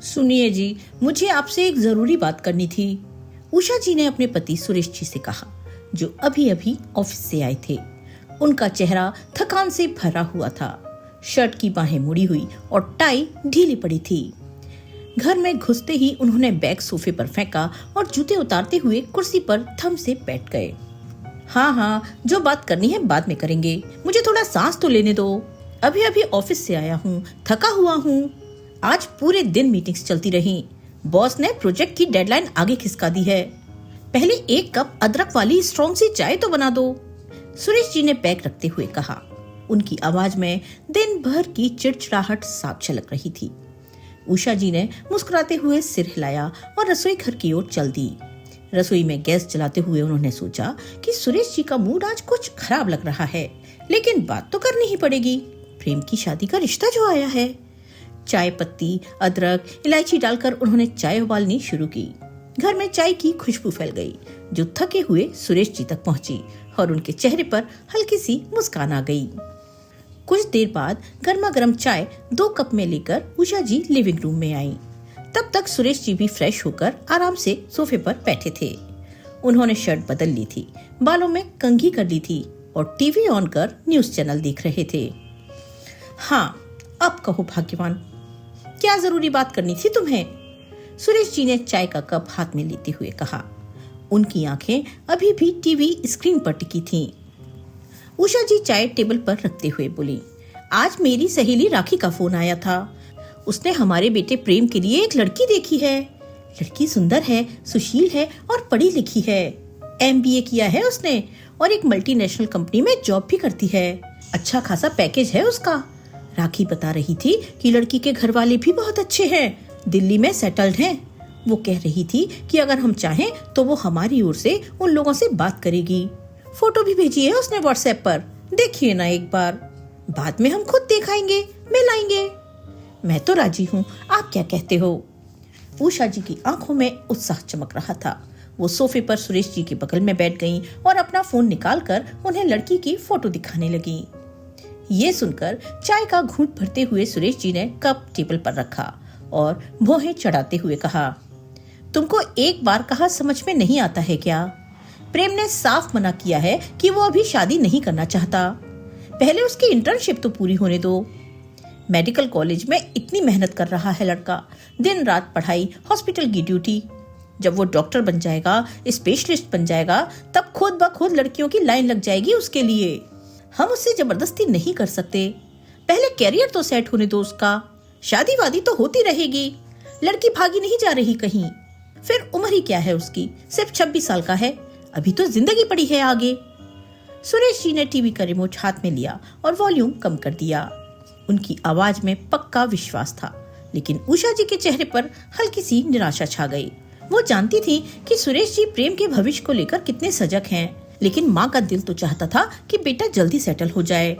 सुनिए जी, मुझे आपसे एक जरूरी बात करनी थी। उषा जी ने अपने पति सुरेश जी से कहा, जो अभी अभी ऑफिस से आए थे। उनका चेहरा थकान से भरा हुआ था। शर्ट की बाहें मुड़ी हुई और टाई ढीली पड़ी थी। घर में घुसते ही उन्होंने बैग सोफे पर फेंका और जूते उतारते हुए कुर्सी पर थम से बैठ गए। हाँ, जो बात करनी है बाद में करेंगे, मुझे थोड़ा सांस तो लेने दो। अभी अभी ऑफिस से आया हूँ, थका हुआ हूँ। आज पूरे दिन मीटिंग्स चलती रही। बॉस ने प्रोजेक्ट की डेडलाइन आगे खिसका दी है। पहले एक कप अदरक वाली स्ट्रॉन्ग सी चाय तो बना दो। सुरेश जी ने बैग रखते हुए कहा। उनकी आवाज में दिन भर की चिड़चिड़ाहट साफ झलक रही थी। उषा जी ने मुस्कुराते हुए सिर हिलाया और रसोई घर की ओर चल दी। रसोई में गैस जलाते हुए उन्होंने सोचा कि सुरेश जी का मूड आज कुछ खराब लग रहा है, लेकिन बात तो करनी ही पड़ेगी। प्रेम की शादी का रिश्ता जो आया है। चाय पत्ती, अदरक, इलायची डालकर उन्होंने चाय उबालनी शुरू की। घर में चाय की खुशबू फैल गई, जो थके हुए सुरेश जी तक पहुंची और उनके चेहरे पर हल्की सी मुस्कान आ गई। कुछ देर बाद गर्मा गर्म चाय 2 कप में लेकर उषा जी लिविंग रूम में आई। तब तक सुरेश जी भी फ्रेश होकर आराम से सोफे पर बैठे थे। उन्होंने शर्ट बदल ली थी, बालों में कंघी कर ली थी और टीवी ऑन कर न्यूज चैनल देख रहे थे। हाँ, अब कहो भाग्यवान, क्या जरूरी बात करनी थी तुम्हें? सुरेश जी ने चाय का कप हाथ में लेते हुए कहा। उनकी आंखें अभी भी टीवी स्क्रीन पर टिकी थीं। उषा जी चाय टेबल पर रखते हुए बोली, आज मेरी सहेली राखी का फोन आया था। उसने हमारे बेटे प्रेम के लिए एक लड़की देखी है। लड़की सुंदर है, सुशील है और पढ़ी लिखी है। MBA किया है उसने और एक मल्टीनेशनल कंपनी में जॉब भी करती है। अच्छा खासा पैकेज है उसका। राखी बता रही थी कि लड़की के घर वाले भी बहुत अच्छे हैं, दिल्ली में सेटल्ड हैं। वो कह रही थी कि अगर हम चाहें तो वो हमारी ओर से उन लोगों से बात करेगी। फोटो भी भेजी है उसने व्हाट्सएप पर, देखिए ना एक बार। बाद में हम खुद दिखाएंगे, मिलाएंगे। मैं तो राजी हूँ, आप क्या कहते हो? उषा जी की आंखों में उत्साह चमक रहा था। वो सोफे पर सुरेश जी के बगल में बैठ गईं और अपना फोन निकालकर उन्हें लड़की की फोटो दिखाने लगी। ये सुनकर चाय का घूंट भरते हुए सुरेश जी ने कप टेबल पर रखा और भौहें चढ़ाते हुए कहा, तुमको एक बार कहा समझ में नहीं आता है क्या? प्रेम ने साफ मना किया है कि वो अभी शादी नहीं करना चाहता। पहले उसकी इंटर्नशिप तो पूरी होने दो। मेडिकल कॉलेज में इतनी मेहनत कर रहा है लड़का, दिन रात पढ़ाई, हॉस्पिटल की ड्यूटी। जब वो डॉक्टर बन जाएगा, स्पेशलिस्ट बन जाएगा, तब खुद ब खुद लड़कियों की लाइन लग जाएगी उसके लिए। हम उससे जबरदस्ती नहीं कर सकते। पहले कैरियर तो सेट होने दो उसका। शादी वादी तो होती रहेगी। लड़की भागी नहीं जा रही कहीं। फिर उम्र ही क्या है उसकी, सिर्फ 26 साल का है। अभी तो जिंदगी पड़ी है आगे। सुरेश जी ने टीवी का रिमोट हाथ में लिया और वॉल्यूम कम कर दिया। उनकी आवाज में पक्का विश्वास था, लेकिन उषा जी के चेहरे पर हल्की सी निराशा छा गई। वो जानती थी कि सुरेश जी प्रेम के भविष्य को लेकर कितने सजग हैं, लेकिन माँ का दिल तो चाहता था कि बेटा जल्दी सेटल हो जाए।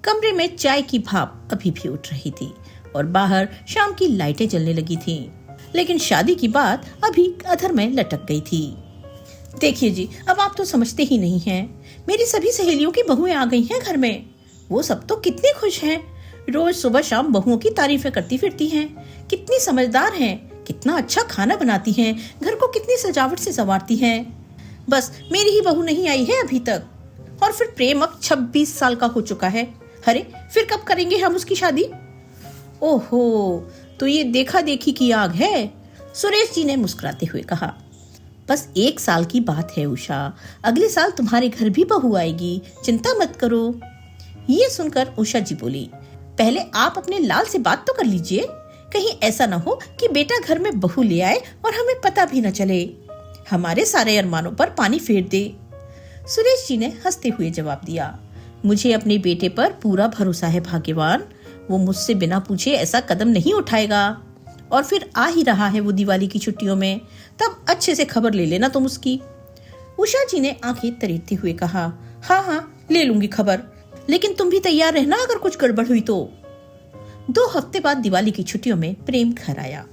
कमरे में चाय की भाप अभी भी उठ रही थी और बाहर शाम की लाइटें जलने लगी थीं, लेकिन शादी की बात अभी अधर में लटक गई थी। देखिए जी, अब आप तो समझते ही नहीं हैं। मेरी सभी सहेलियों की बहुएं आ गई हैं घर में। वो सब तो कितनी खुश हैं। रोज सुबह शाम बहुओं की तारीफें करती फिरती हैं। कितनी समझदार हैं, कितना अच्छा खाना बनाती हैं, घर को कितनी सजावट से संवारती हैं। बस मेरी ही बहू नहीं आई है अभी तक। और फिर प्रेम अब 26 साल का हो चुका है। अरे फिर कब करेंगे हम उसकी शादी? ओहो, तो ये देखा देखी की आग है, सुरेश जी ने मुस्कुराते हुए कहा। बस 1 साल की बात है उषा, अगले साल तुम्हारे घर भी बहू आएगी, चिंता मत करो। ये सुनकर उषा जी बोली, पहले आप अपने लाल से बात तो कर लीजिए। कहीं ऐसा ना हो कि बेटा घर में बहू ले आए और हमें पता भी न चले, हमारे सारे अरमानों पर पानी फेर दे। सुरेश जी ने हंसते हुए जवाब दिया, मुझे अपने बेटे पर पूरा भरोसा है भाग्यवान। वो मुझसे बिना पूछे ऐसा कदम नहीं उठाएगा। और फिर आ ही रहा है वो दिवाली की छुट्टियों में, तब अच्छे से खबर ले लेना तुम उसकी। उषा जी ने आंखें तरेरते हुए कहा, हाँ, ले लूंगी खबर, लेकिन तुम भी तैयार रहना अगर कुछ गड़बड़ हुई तो। 2 हफ्ते बाद दिवाली की छुट्टियों में प्रेम घर आया।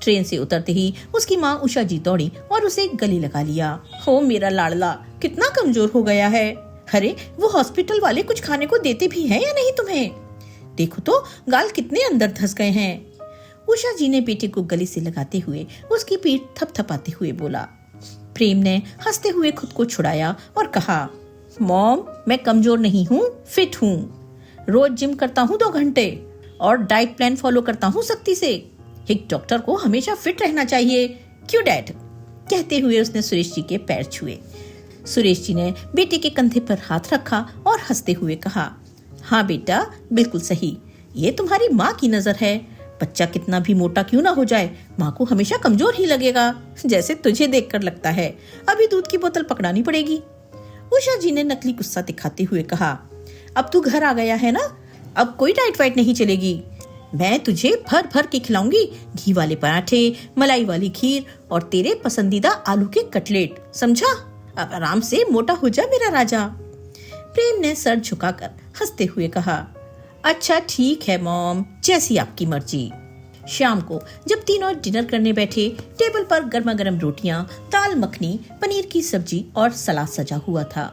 ट्रेन से उतरते ही उसकी माँ उषा जी दौड़ी और उसे गले लगा लिया। हो मेरा लाडला, कितना कमजोर हो गया है। अरे वो हॉस्पिटल वाले कुछ खाने को देते भी हैं या नहीं तुम्हें? देखो तो गाल कितने अंदर धंस गए हैं। उषा जी ने बेटे को गले से लगाते हुए उसकी पीठ थपथपाते हुए बोला। प्रेम ने हंसते हुए खुद को छुड़ाया और कहा, मॉम, मैं कमजोर नहीं हूँ, फिट हूँ। रोज जिम करता हूँ 2 घंटे और डाइट प्लान फॉलो करता हूँ सख्ती से। एक डॉक्टर को हमेशा फिट रहना चाहिए, क्यों डैड? कहते हुए उसने सुरेश जी के पैर छुए। सुरेश जी ने बेटे के कंधे पर हाथ रखा और हंसते हुए कहा, हाँ बेटा, बिल्कुल सही। ये तुम्हारी माँ की नजर है। बच्चा कितना भी मोटा क्यों ना हो जाए, माँ को हमेशा कमजोर ही लगेगा, जैसे तुझे देखकर लगता है। अभी दूध की बोतल पकड़ानी पड़ेगी। उषा जी ने नकली गुस्सा दिखाते हुए कहा, अब तू घर आ गया है ना, अब कोई डाइट वाइट नहीं चलेगी। मैं तुझे भर भर के खिलाऊंगी, घी वाले पराठे, मलाई वाली खीर और तेरे पसंदीदा आलू के कटलेट, समझा? अब आराम से मोटा हो जा मेरा राजा। प्रेम ने सर झुकाकर हंसते हुए कहा, अच्छा ठीक है मॉम, जैसी आपकी मर्जी। शाम को जब तीनों डिनर करने बैठे, टेबल पर गर्मा गर्म रोटियां, दाल मखनी, पनीर की सब्जी और सलाद सजा हुआ था।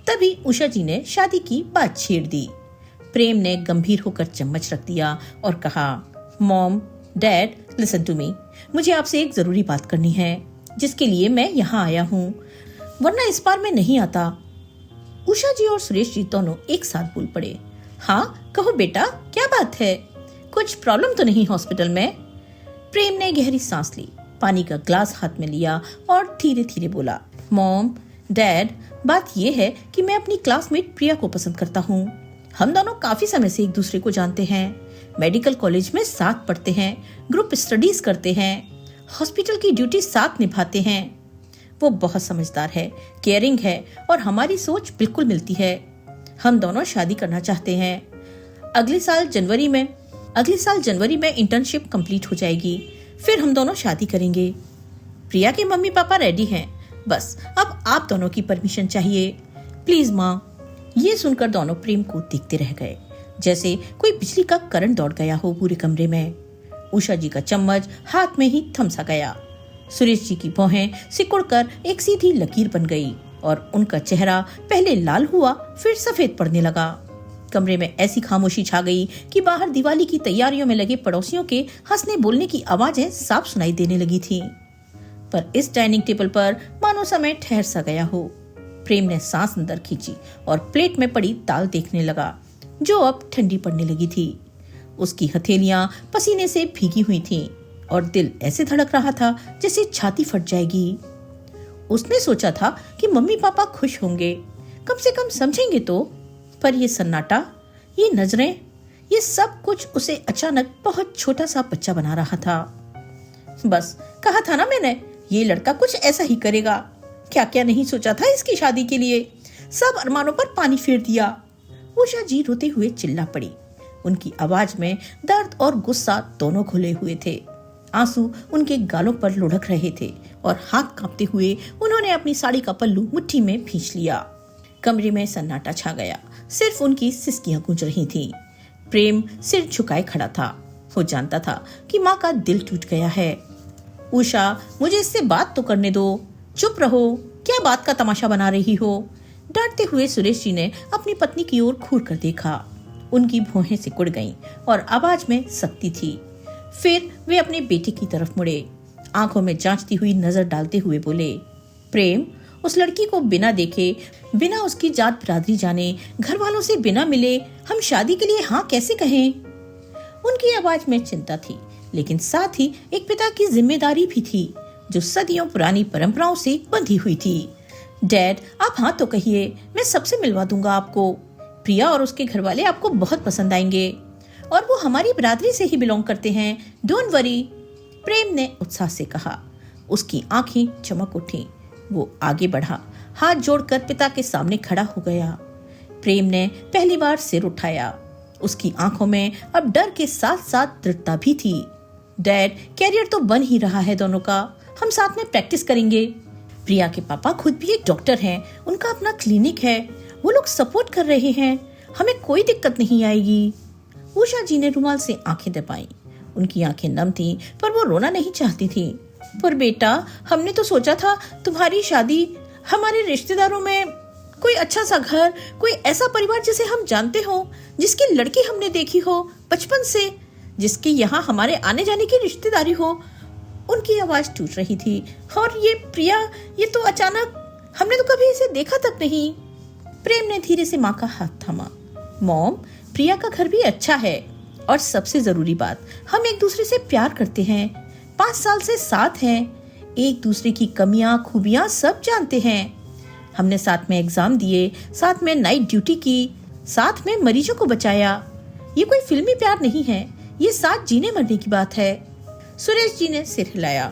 तभी उषा जी ने शादी की बात छेड़ दी। प्रेम ने गंभीर होकर चम्मच रख दिया और कहा, mom, dad, listen to me, मुझे आपसे एक जरूरी बात करनी है, जिसके लिए मैं यहाँ आया हूँ, वरना इस बार मैं नहीं आता। उषा जी और सुरेश जी दोनों एक साथ बोल पड़े। हाँ कहो बेटा, क्या बात है? कुछ प्रॉब्लम तो नहीं हॉस्पिटल में? प्रेम ने गहरी सांस ली, पानी का ग्लास हाथ में लिया और धीरे धीरे बोला, मॉम, डैड, बात यह है कि मैं अपनी क्लासमेट प्रिया को पसंद करता हूँ। हम दोनों काफी समय से एक दूसरे को जानते हैं, मेडिकल कॉलेज में साथ पढ़ते हैं, ग्रुप स्टडीज करते हैं, हॉस्पिटल की ड्यूटी साथ निभाते हैं। वो बहुत समझदार है, केयरिंग है और हमारी सोच बिल्कुल मिलती है। हम दोनों शादी करना चाहते हैं। अगले साल जनवरी में इंटर्नशिप कंप्लीट हो जाएगी, फिर हम दोनों शादी करेंगे। प्रिया के मम्मी पापा रेडी हैं, बस अब आप दोनों की परमिशन चाहिए, प्लीज माँ। ये सुनकर दोनों प्रेम को देखते रह गए, जैसे कोई बिजली का करंट दौड़ गया हो पूरे कमरे में। उषा जी का चम्मच हाथ में ही थमसा गया। सुरेश जी की भौहें सिकुड़कर एक सीधी लकीर बन गई और उनका चेहरा पहले लाल हुआ, फिर सफेद पड़ने लगा। कमरे में ऐसी खामोशी छा गई कि बाहर दिवाली की तैयारियों में लगे पड़ोसियों के हंसने बोलने की आवाजें साफ सुनाई देने लगी थीं। पर इस डाइनिंग टेबल पर मानो समय ठहर सा गया हो। प्रेम ने सांस अंदर खींची और प्लेट में पड़ी दाल देखने लगा, जो अब ठंडी पड़ने लगी थी। उसकी हथेलियां पसीने से भीगी हुई थीं और दिल ऐसे धड़क रहा था जैसे छाती फट जाएगी। उसने सोचा था कि मम्मी पापा खुश होंगे, कम से कम समझेंगे तो, पर ये सन्नाटा, ये नजरें, ये सब कुछ उसे अचानक बहुत छोटा सा बच्चा बना रहा था। बस कहा था ना मैंने, ये लड़का कुछ ऐसा ही करेगा। क्या क्या नहीं सोचा था इसकी शादी के लिए, सब अरमानों पर पानी फेर दिया। उषा जी रोते हुए चिल्ला पड़ी। उनकी आवाज में दर्द और गुस्सा दोनों घुले हुए थे। आंसू उनके गालों पर लुढ़क रहे थे और हाथ कांपते हुए उन्होंने अपनी साड़ी का पल्लू मुट्ठी में खींच लिया। कमरे में सन्नाटा छा गया, सिर्फ उनकी सिसकियां गूंज रही थीं। प्रेम सिर झुकाए खड़ा था। वो जानता था कि माँ का दिल टूट गया है। उषा, मुझे इससे बात तो करने दो। चुप रहो, क्या बात का तमाशा बना रही हो? डांटते हुए सुरेश जी ने अपनी पत्नी की ओर घूर कर देखा। उनकी भौहें सिकुड़ गईं और आवाज में सख्ती थी। फिर वे अपने बेटे की तरफ मुड़े, आंखों में जांचती हुई नजर डालते हुए बोले, प्रेम, उस लड़की को बिना देखे, बिना उसकी जात बिरादरी जाने, घर वालों से बिना मिले हम शादी के लिए हाँ कैसे कहें? उनकी आवाज में चिंता थी, लेकिन साथ ही एक पिता की जिम्मेदारी भी थी, जो सदियों पुरानी परंपराओं से बंधी हुई थी। डैड, आप हाँ तो कहिए, मैं सबसे मिलवा दूंगा आपको। प्रिया और उसके घर वाले आपको बहुत पसंद आएंगे और वो हमारी बिरादरी से ही बिलोंग करते हैं। डोंट वरी, प्रेम ने उत्साह से कहा। उसकी आंखें चमक उठी। वो आगे बढ़ा, हाथ जोड़कर पिता के सामने खड़ा हो गया। प्रेम ने पहली बार सिर उठाया। उसकी आंखों में अब डर के साथ साथ दृढ़ता भी थी। डैड, कैरियर तो बन ही रहा है दोनों का, हम साथ में प्रैक्टिस करेंगे। प्रिया के पापा खुद भी एक डॉक्टर हैं, उनका अपना क्लिनिक है, वो लोग सपोर्ट कर रहे हैं, हमें कोई दिक्कत नहीं आएगी। उषा जी ने रुमाल से आंखें दबाई। उनकी आंखें नम थीं, पर वो रोना नहीं चाहती थी। पर बेटा, हमने तो सोचा था तुम्हारी शादी हमारे रिश्तेदारों में कोई अच्छा सा घर, कोई ऐसा परिवार जिसे हम जानते हो, जिसकी लड़की हमने देखी हो बचपन से, जिसके यहाँ हमारे आने जाने की रिश्तेदारी हो। उनकी आवाज टूट रही थी। और ये प्रिया, ये तो अचानक, हमने तो कभी इसे देखा तक नहीं। प्रेम ने धीरे से माँ का हाथ थामा। मॉम, प्रिया का घर भी अच्छा है और सबसे जरूरी बात, हम एक दूसरे से प्यार करते हैं। 5 साल से साथ हैं, एक दूसरे की कमियां खूबियां सब जानते हैं। हमने साथ में एग्जाम दिए, साथ में नाइट ड्यूटी की, साथ में मरीजों को बचाया। ये कोई फिल्मी प्यार नहीं है, ये साथ जीने मरने की बात है। सुरेश जी ने सिर हिलाया।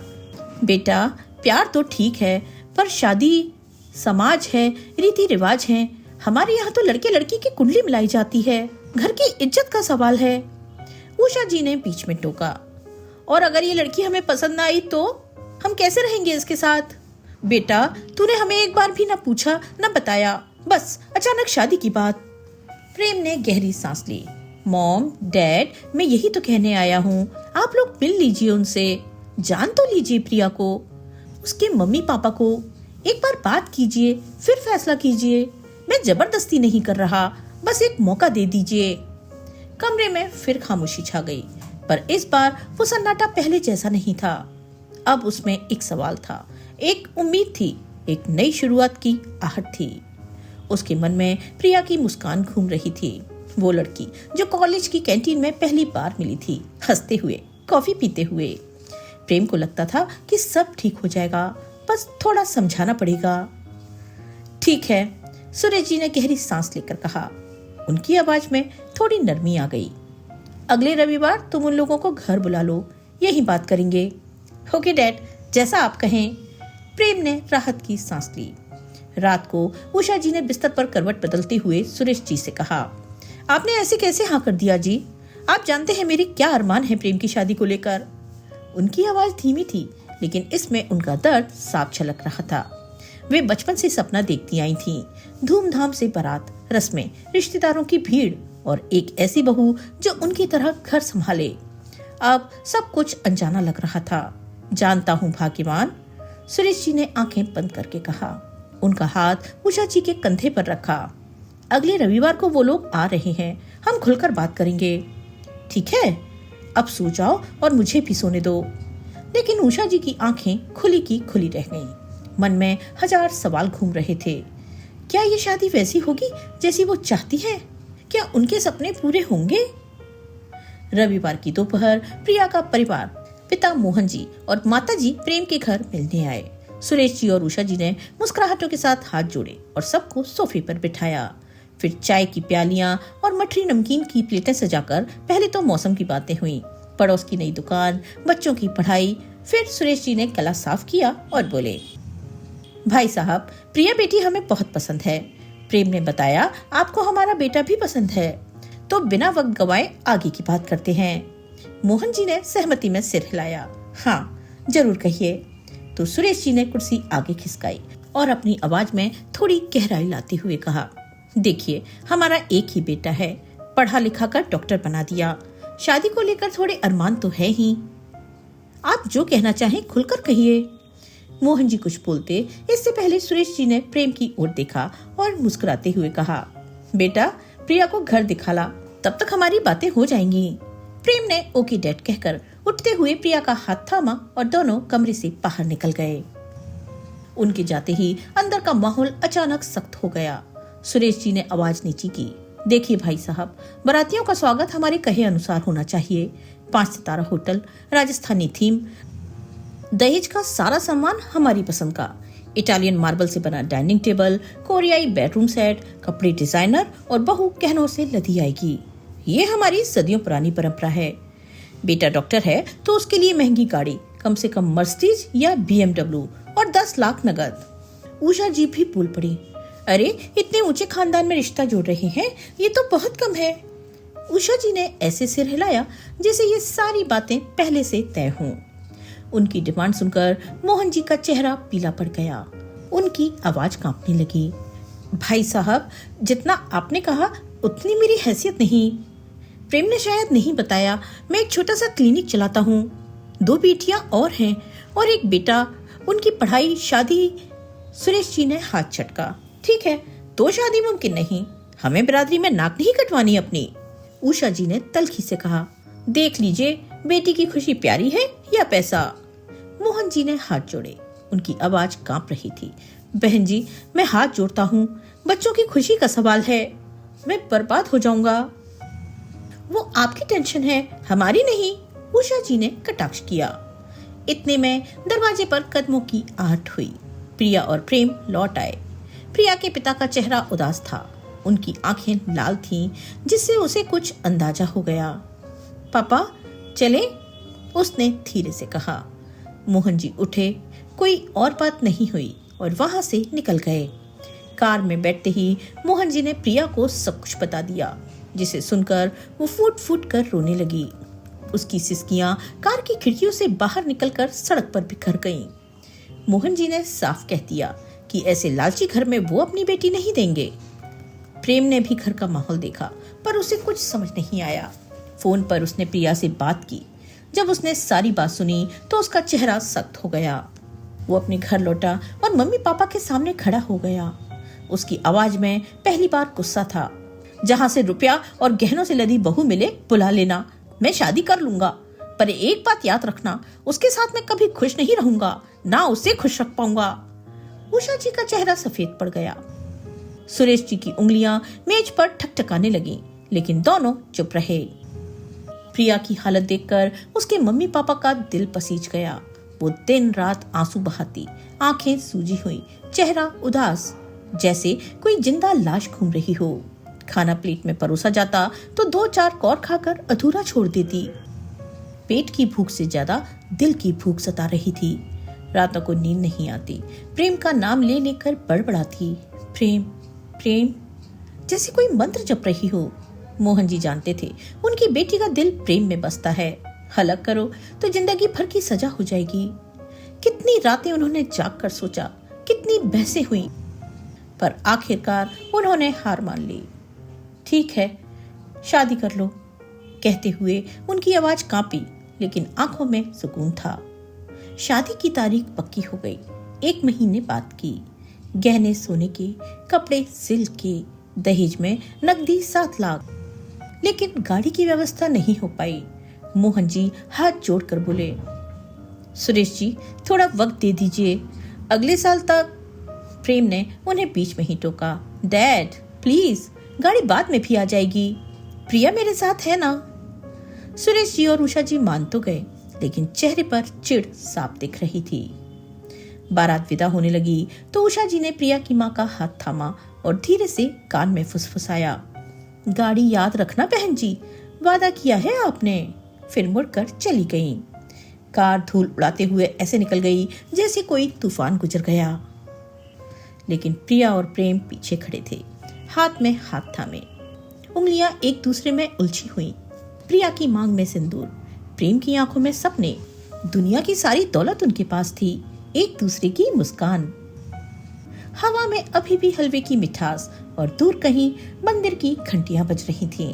बेटा, प्यार तो ठीक है, पर शादी समाज है, रीति रिवाज है। हमारे यहाँ तो लड़के लड़की की कुंडली मिलाई जाती है, घर की इज्जत का सवाल है। उषा जी ने बीच में टोका। और अगर ये लड़की हमें पसंद ना आई तो हम कैसे रहेंगे इसके साथ? बेटा, तूने हमें एक बार भी ना पूछा, ना बताया, बस अचानक शादी की बात। प्रेम ने गहरी सांस ली। मॉम, डैड, मैं यही तो कहने आया हूँ, आप लोग मिल लीजिए उनसे, जान तो लीजिए प्रिया को, उसके मम्मी पापा को। एक बार बात कीजिए, फिर फैसला कीजिए। मैं जबरदस्ती नहीं कर रहा, बस एक मौका दे दीजिए। कमरे में फिर खामोशी छा गई, पर इस बार वो सन्नाटा पहले जैसा नहीं था। अब उसमें एक सवाल था, एक उम्मीद थी, एक नई शुरुआत की आहट थी। उसके मन में प्रिया की मुस्कान घूम रही थी, वो लड़की जो कॉलेज की कैंटीन में पहली बार मिली थी, हंसते हुए, कॉफी पीते हुए। प्रेम को लगता था कि सब ठीक हो जाएगा, बस थोड़ा समझाना पड़ेगा। ठीक है, सुरेश जी ने गहरी सांस लेकर कहा। उनकी आवाज में थोड़ी नरमी आ गई। अगले रविवार तुम उन लोगों को घर बुला लो, यही बात करेंगे। ओके डैड, जैसा आप कहें। प्रेम ने राहत की सांस ली। रात को उषा जी ने बिस्तर पर करवट बदलते हुए सुरेश जी से कहा, आपने ऐसे कैसे हाँ कर दिया जी? आप जानते हैं मेरी क्या अरमान है प्रेम की शादी को लेकर। उनकी आवाज धीमी थी, लेकिन इसमें उनका दर्द साफ झलक रहा था। वे बचपन से सपना देखती आई थीं, धूमधाम से बारात, रस्में, रिश्तेदारों की भीड़ और एक ऐसी बहू जो उनकी तरह घर संभाले। अब सब कुछ अनजाना लग रहा था। जानता हूँ भाग्यवान, सुरेश जी ने आंखें बंद करके कहा। उनका हाथ उषा जी के कंधे पर रखा। अगले रविवार को वो लोग आ रहे हैं, हम खुलकर बात करेंगे। ठीक है, अब सो जाओ और मुझे भी सोने दो। लेकिन उषा जी की आंखें खुली की खुली रह गईं। मन में 1000 सवाल घूम रहे थे। क्या ये शादी वैसी होगी जैसी वो चाहती है? क्या उनके सपने पूरे होंगे? रविवार की दोपहर प्रिया का परिवार, पिता मोहन जी और माता जी प्रेम के घर मिलने आए। सुरेश जी और उषा जी ने मुस्कुराहटों के साथ हाथ जोड़े और सबको सोफे पर बिठाया। फिर चाय की प्यालियां और मठरी नमकीन की प्लेटें सजाकर पहले तो मौसम की बातें हुई, पड़ोस की नई दुकान, बच्चों की पढ़ाई। फिर सुरेश जी ने गला साफ किया और बोले, भाई साहब, प्रिया बेटी हमें बहुत पसंद है। प्रेम ने बताया आपको हमारा बेटा भी पसंद है, तो बिना वक्त गवाए आगे की बात करते हैं। मोहन जी ने सहमति में सिर हिलाया। हाँ, जरूर कहिए। तो सुरेश जी ने कुर्सी आगे खिसकाई और अपनी आवाज में थोड़ी गहराई लाते हुए कहा, देखिए, हमारा एक ही बेटा है, पढ़ा लिखा कर डॉक्टर बना दिया। शादी को लेकर थोड़े अरमान तो है ही। आप जो कहना चाहें खुलकर कहिए। मोहन जी कुछ बोलते इससे पहले सुरेश जी ने प्रेम की ओर देखा और मुस्कुराते हुए कहा, बेटा, प्रिया को घर दिखा ला, तब तक हमारी बातें हो जाएंगी। प्रेम ने ओके डैड कहकर उठते हुए प्रिया का हाथ थामा और दोनों कमरे से बाहर निकल गए। उनके जाते ही अंदर का माहौल अचानक सख्त हो गया। सुरेश जी ने आवाज नीची की, देखिए भाई साहब, बारातियों का स्वागत हमारे कहे अनुसार होना चाहिए। 5 सितारा होटल, राजस्थानी थीम, दहेज का सारा सामान हमारी पसंद का, इटालियन मार्बल से बना डाइनिंग टेबल, कोरियाई बेडरूम सेट, कपड़े डिजाइनर और बहू गहनों से लदी आएगी। ये हमारी सदियों पुरानी परंपरा है। बेटा डॉक्टर है तो उसके लिए महंगी गाड़ी, कम से कम मर्सिडीज या BMW और 10 लाख नगद। उषा जी भी बोल पड़ी, अरे इतने ऊंचे खानदान में रिश्ता जोड़ रहे हैं, ये तो बहुत कम है। उषा जी ने ऐसे सिर हिलाया जैसे ये सारी बातें पहले से तय हों। उनकी डिमांड सुनकर मोहन जी का चेहरा पीला पड़ गया। उनकी आवाज कांपने लगी। भाई साहब, जितना आपने कहा उतनी मेरी हैसियत नहीं। प्रेम ने शायद नहीं बताया, मैं एक छोटा सा क्लिनिक चलाता हूँ। 2 बेटियां और हैं और एक बेटा। उनकी पढ़ाई, शादी। सुरेश जी ने हाथ चटका। ठीक है, तो शादी मुमकिन नहीं, हमें बिरादरी में नाक नहीं कटवानी अपनी। उषा जी ने तल्खी से कहा, देख लीजिए, बेटी की खुशी प्यारी है या पैसा। मोहन जी ने हाथ जोड़े। उनकी आवाज कांप रही थी। बहन जी, मैं हाथ जोड़ता हूँ, बच्चों की खुशी का सवाल है। मैं बर्बाद हो जाऊंगा। वो आपकी टेंशन है, हमारी नहीं, उषा जी ने कटाक्ष किया। इतने में दरवाजे पर कदमों की आहट हुई। प्रिया और प्रेम लौट आए। प्रिया के पिता का चेहरा उदास था। उनकी आंखें लाल थीं, जिससे उसे कुछ अंदाजा हो गया। पापा चले, उसने धीरे से कहा। मोहन जी उठे। कोई और बात नहीं हुई और वहां से निकल गए। कार में बैठते ही मोहन जी ने प्रिया को सब कुछ बता दिया, जिसे सुनकर वो फूट फूट कर रोने लगी। उसकी सिसकियां कार की खिड़कियों से बाहर निकलकर सड़क पर बिखर गईं। मोहन जी ने साफ कह दिया कि ऐसे लालची घर में वो अपनी बेटी नहीं देंगे। प्रेम ने भी घर का माहौल देखा, पर उसे कुछ समझ नहीं आया। फोन पर उसने प्रिया से बात की। जब उसने सारी बात सुनी तो उसका चेहरा सख्त हो गया। वो अपने घर लौटा और मम्मी पापा के सामने खड़ा हो गया। उसकी आवाज में पहली बार गुस्सा था। जहां से रुपया और गहनों से लदी बहू मिले बुला लेना, मैं शादी कर लूंगा, पर एक बात याद रखना, उसके साथ मैं कभी खुश नहीं रहूंगा, ना उसे खुश रख पाऊंगा। उषा जी का चेहरा सफेद पड़ गया। सुरेश जी की उंगलियां मेज पर ठकठकाने लगी, लेकिन दोनों चुप रहे। प्रिया की हालत देखकर उसके मम्मी पापा का दिल पसीज गया। वो दिन रात आंसू बहाती, आंखें सूजी हुई, चेहरा उदास, जैसे कोई जिंदा लाश घूम रही हो। खाना प्लेट में परोसा जाता तो 2-4 कौर खाकर अधूरा छोड़ देती। पेट की भूख से ज्यादा दिल की भूख सता रही थी। रातों को नींद नहीं आती। प्रेम का नाम ले लेकर बड़बड़ाती, प्रेम प्रेम, जैसे कोई मंत्र जप रही हो। मोहन जी जानते थे उनकी बेटी का दिल प्रेम में बसता है। हलक करो तो जिंदगी भर की सजा हो जाएगी। कितनी रातें उन्होंने जाग कर सोचा, कितनी बहसें हुई, पर आखिरकार उन्होंने हार मान ली। ठीक है, शादी कर लो, कहते हुए उनकी आवाज कांपी, लेकिन आंखों में सुकून था। शादी की तारीख पक्की हो गई। 1 महीने बाद की। गहने सोने के, कपड़े सिल्क के, दहेज में नकदी 7 लाख। लेकिन गाड़ी की व्यवस्था नहीं हो पाई। मोहन जी हाथ जोड़कर बोले, सुरेश जी थोड़ा वक्त दे दीजिए, अगले साल तक। प्रेम ने उन्हें बीच में ही टोका, डैड प्लीज, गाड़ी बाद में भी आ जाएगी, प्रिया मेरे साथ है ना। सुरेश जी और उषा जी मान तो गए, लेकिन चेहरे पर चिढ़ साफ दिख रही थी। बारात विदा होने लगी तो उषा जी ने प्रिया की मां का हाथ थामा और धीरे से कान में फुसफुसाया, गाड़ी याद रखना बहन जी, वादा किया है आपने। फिर मुड़कर चली गईं। कार धूल उड़ाते हुए ऐसे निकल गई जैसे कोई तूफान गुजर गया। लेकिन प्रिया और प्रेम पीछे खड़े थे, हाथ में हाथ थामे, उंगलियां एक दूसरे में उलझी हुई। प्रिया की मांग में सिंदूर, प्रेम की आंखों में सपने। दुनिया की सारी दौलत उनके पास थी, एक दूसरे की मुस्कान। हवा में अभी भी हलवे की मिठास और दूर कहीं मंदिर की घंटियां बज रही थीं।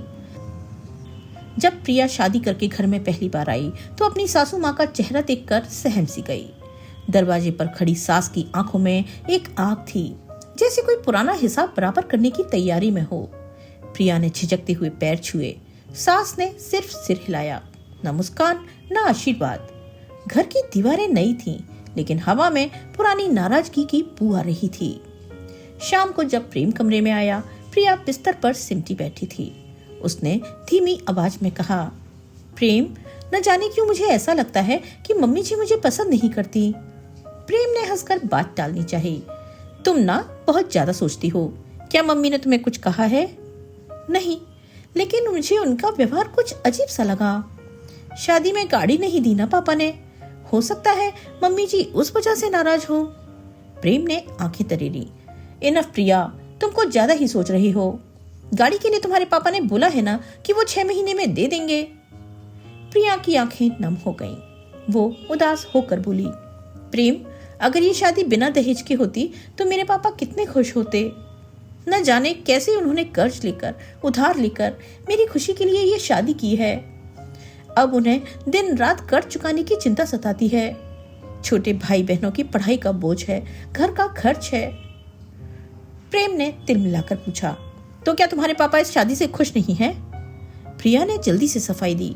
जब प्रिया शादी करके घर में पहली बार आई तो अपनी सासू माँ का चेहरा देखकर सहम सी गई। दरवाजे पर खड़ी सास की आंखों में एक आग थी, जैसे कोई पुराना हिसाब बराबर करने की तैयारी में हो। प्रिया ने झिझकते हुए पैर छुए। सास ने सिर्फ सिर हिलाया, न मुस्कान न आशीर्वाद। घर की दीवारें नई थीं, लेकिन हवा में पुरानी नाराजगी की बू आ रही थी। शाम को जब प्रेम कमरे में आया, प्रिया बिस्तर पर सिमटी बैठी थी। उसने धीमी आवाज में कहा, प्रेम, न जाने क्यों मुझे ऐसा लगता है कि मम्मी जी मुझे पसंद नहीं करती। प्रेम ने हंसकर बात टालनी चाहिए, तुम ना बहुत ज्यादा सोचती हो। क्या मम्मी ने तुम्हें कुछ कहा है? नहीं, लेकिन मुझे उनका व्यवहार कुछ अजीब सा लगा। शादी में गाड़ी नहीं दी ना पापा ने, हो सकता है मम्मी जी उस वजह से नाराज हो। प्रेम ने आंखें तरेली, इनफ प्रिया, तुमको ज्यादा ही सोच रही हो। गाड़ी के लिए तुम्हारे पापा ने बोला है ना कि वो 6 महीने में दे देंगे। प्रिया की आंखें नम हो गईं। वो उदास होकर बोली, प्रेम, अगर ये शादी बिना दहेज की होती तो मेरे पापा कितने खुश होते। न जाने कैसे उन्होंने कर्ज लेकर, उधार लेकर मेरी खुशी के लिए ये शादी की है। अब उन्हें दिन रात कर्ज चुकाने की चिंता सताती है। छोटे भाई बहनों की पढ़ाई का बोझ है, घर का खर्च है। प्रेम ने तिल मिलाकर पूछा, तो क्या तुम्हारे पापा इस शादी से खुश नहीं हैं? प्रिया ने जल्दी से सफाई दी,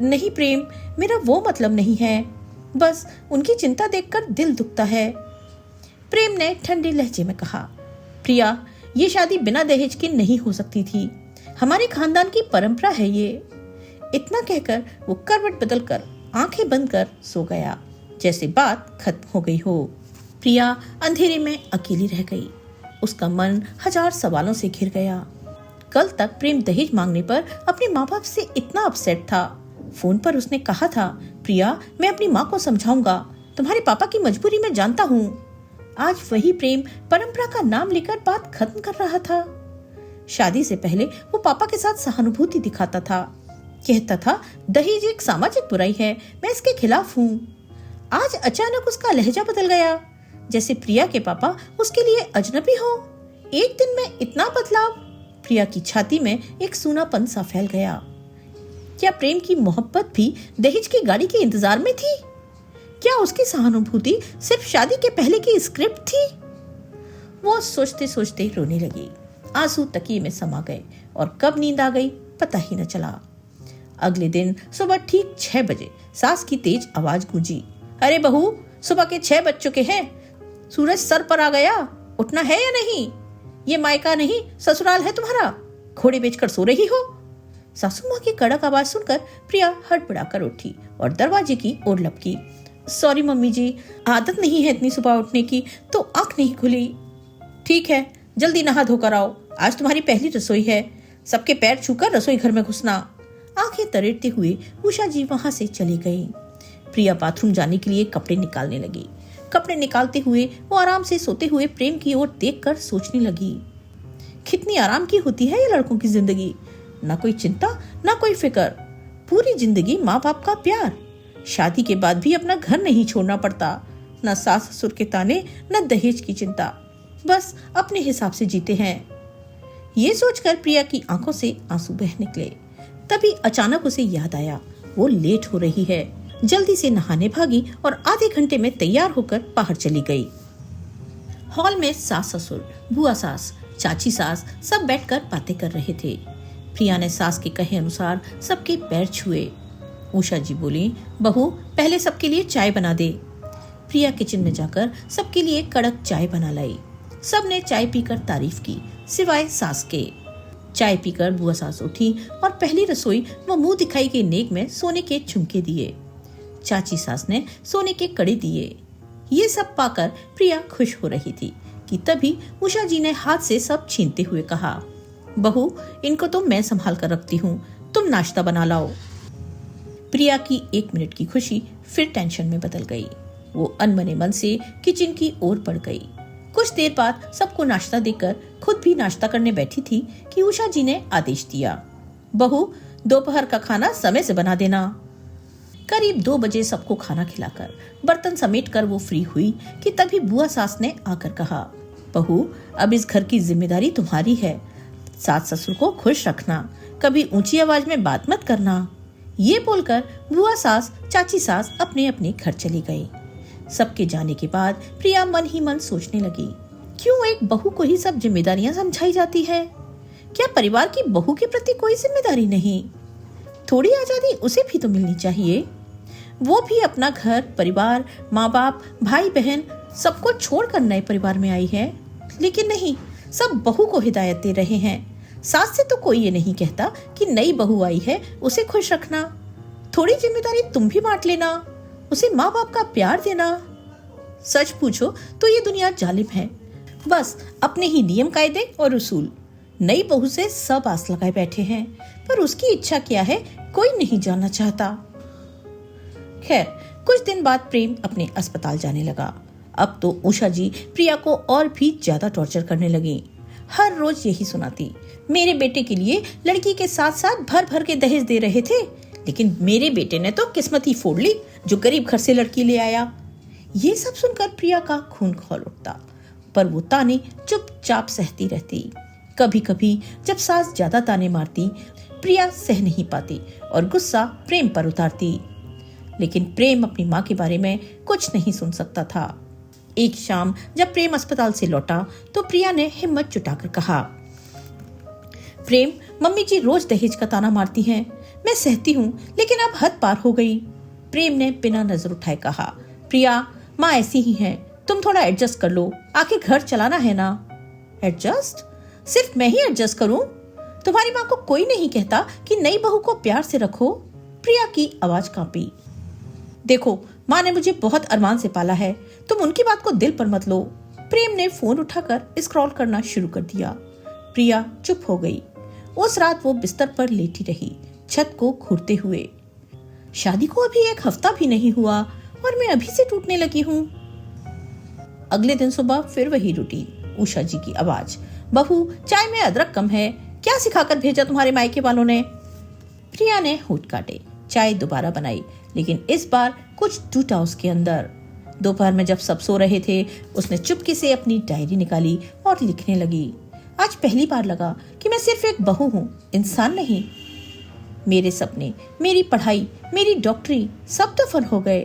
नहीं प्रेम, मेरा वो मतलब नहीं है, बस उनकी चिंता देखकर दिल दुखता है। प्रेम ने ठंडे लहजे में कहा, प्रिया, ये शादी बिना दहेज के नहीं हो सकती थी, हमारे खानदान की परंपरा है ये। इतना कहकर वो करवट बदलकर आंखें बंद कर सो गया, जैसे बात खत्म हो गई हो। प्रिया अंधेरे में अकेली रह गई। उसका मन हजार सवालों से घिर गया। कल तक प्रेम दहेज मांगने पर अपने माँ बाप से इतना अपसेट था। फोन पर उसने कहा था, प्रिया, मैं अपनी माँ को समझाऊंगा, तुम्हारे पापा की मजबूरी मैं जानता हूँ। आज वही प्रेम परंपरा का नाम लेकर बात खत्म कर रहा था। शादी से पहले वो पापा के साथ सहानुभूति दिखाता था, कहता था दहेज एक सामाजिक बुराई है, मैं इसके खिलाफ हूँ। आज अचानक उसका लहजा बदल गया, जैसे प्रिया के पापा उसके लिए अजनबी हो। एक दिन में इतना बदलाव। प्रिया की छाती में एक सूनापन सा फैल गया। क्या प्रेम की मोहब्बत भी दहेज की गाड़ी के इंतजार में थी? क्या उसकी सहानुभूति सिर्फ शादी के पहले की स्क्रिप्ट थी? वो सोचते सोचते रोने लगी। आंसू तकिए में समा गए और कब नींद आ गई पता ही न चला। अगले दिन सुबह ठीक 6 बजे सास की तेज आवाज गूंजी, अरे बहू, सुबह के 6 बज चुके हैं, सूरज सर पर आ गया, उठना है या नहीं? ये मायका नहीं ससुराल है तुम्हारा, घोड़े बेचकर सो रही हो। सासू माँ की कड़क आवाज सुनकर प्रिया हड़बड़ाकर उठी और दरवाजे की ओर लपकी। सॉरी मम्मी जी, आदत नहीं है इतनी सुबह उठने की, तो आंख नहीं खुली। ठीक है, जल्दी नहा धोकर आओ, आज तुम्हारी पहली रसोई है, सबके पैर छूकर रसोई घर में घुसना। आंखें तरेड़ते हुए उषा जी वहां से चली गई। प्रिया बाथरूम जाने के लिए कपड़े निकालने लगी। कपड़े निकालते हुए वो आराम से सोते हुए प्रेम की ओर देखकर सोचने लगी, कितनी आराम की होती है ये लड़कों की जिंदगी। ना कोई चिंता, ना कोई फिक्र, पूरी जिंदगी माँ बाप का प्यार। शादी के बाद भी अपना घर नहीं छोड़ना पड़ता, न सास ससुर के ताने, न दहेज की चिंता, बस अपने हिसाब से जीते हैं। ये सोचकर प्रिया की आंखों से आंसू बह निकले। तभी अचानक उसे याद आया, वो लेट हो रही है। जल्दी से नहाने भागी और आधे घंटे में तैयार होकर बाहर चली गई। हॉल में सास ससुर, बुआ सास, चाची सास सब बैठकर बातें कर रहे थे। प्रिया ने सास के कहे अनुसार सबके पैर छुए। उषा जी बोली, बहू, पहले सबके लिए चाय बना दे। प्रिया किचन में जाकर सबके लिए कड़क चाय बना लाई। सबने चाय पीकर तारीफ की, सिवाय सास के। चाय पीकर बुआ सास उठी और पहली रसोई वो मुंह दिखाई के नेक में सोने के झुमके दिए। चाची सास ने सोने के कड़े दिए। ये सब पाकर प्रिया खुश हो रही थी कि तभी उषा जी ने हाथ से सब छीनते हुए कहा, बहू, इनको तो मैं संभाल कर रखती हूँ, तुम नाश्ता बना लाओ। प्रिया की 1 मिनट की खुशी फिर टेंशन में बदल गई। वो अनमने मन से किचन की ओर बढ़ गई। कुछ देर बाद सबको नाश्ता देकर खुद भी नाश्ता करने बैठी थी कि उषा जी ने आदेश दिया, बहू, दोपहर का खाना समय से बना देना। करीब 2 बजे सबको खाना खिलाकर बर्तन समेटकर वो फ्री हुई कि तभी बुआ सास ने आकर कहा, बहू, अब इस घर की जिम्मेदारी तुम्हारी है, सास ससुर को खुश रखना, कभी ऊंची आवाज में बात मत करना। ये बोलकर बुआ सास, चाची सास अपने अपने घर चली गई। सबके जाने के बाद प्रिया मन ही मन सोचने लगी, क्यों एक बहू को ही सब जिम्मेदारियां समझाई जाती है? क्या परिवार की बहू के प्रति कोई जिम्मेदारी नहीं? थोड़ी आजादी उसे भी तो मिलनी चाहिए। वो भी अपना घर, परिवार, माँ बाप, भाई बहन सबको छोड़कर नए परिवार में आई है, लेकिन नहीं, सब बहू को हिदायत दे रहे हैं। सास से तो कोई ये नहीं कहता कि नई बहू आई है, उसे खुश रखना, थोड़ी जिम्मेदारी तुम भी बांट लेना, उसे माँ बाप का प्यार देना। सच पूछो तो ये दुनिया जालिम है, बस अपने ही नियम कायदे और उसूल। नई बहू से सब आस लगाए बैठे हैं, पर उसकी इच्छा क्या है कोई नहीं जानना चाहता। खैर, कुछ दिन बाद प्रेम अपने अस्पताल जाने लगा। अब तो उषा जी प्रिया को और भी ज्यादा टॉर्चर करने लगी। हर रोज यही सुनाती, मेरे बेटे के लिए लड़की के साथ साथ भर भर के दहेज दे रहे थे, लेकिन मेरे बेटे ने तो किस्मत ही फोड़ ली जो गरीब घर से लड़की ले आया। ये सब सुनकर प्रिया का खून खौल उठता, पर वो ताने चुपचाप सहती रहती। कभी कभी जब सास ज्यादा ताने मारती, प्रिया सह नहीं पाती और गुस्सा प्रेम पर उतारती, लेकिन प्रेम अपनी माँ के बारे में कुछ नहीं सुन सकता था। एक शाम जब प्रेम अस्पताल से लौटा तो प्रिया ने हिम्मत जुटाकर कहा, प्रेम, मम्मी जी रोज दहेज का ताना मारती हैं, मैं सहती हूँ, लेकिन अब हद पार हो गई। प्रेम ने बिना नजर उठाए कहा, प्रिया, माँ ऐसी ही है, तुम थोड़ा एडजस्ट कर लो, आखिर घर चलाना है ना। एडजस्ट? सिर्फ मैं ही एडजस्ट करूं? तुम्हारी माँ को कोई नहीं कहता कि नई बहू को प्यार से रखो? प्रिया की आवाज कांपी। देखो, माँ ने मुझे बहुत अरमान से पाला है, तुम उनकी बात को दिल पर मत लो। प्रेम ने फोन उठाकर स्क्रॉल करना शुरू कर दिया। प्रिया चुप हो गई। उस रात वो बिस्तर पर लेटी रही, छत को घूरते हुए। शादी को अभी 1 हफ्ता भी नहीं हुआ और मैं अभी से टूटने लगी हूँ। अगले दिन सुबह फिर वही रूटीन। उषा जी की आवाज, बहू, चाय में अदरक कम है, क्या सिखाकर भेजा तुम्हारे मायके वालों ने? प्रिया ने होठ काटे, चाय दोबारा बनाई, लेकिन इस बार कुछ टूटा उसके अंदर। दोपहर में जब सब सो रहे थे, उसने चुपके से अपनी डायरी निकाली और लिखने लगी। आज पहली बार लगा कि मैं सिर्फ एक बहू हूँ, इंसान नहीं। मेरे सपने, मेरी पढ़ाई, मेरी डॉक्टरी सब दफन हो गए।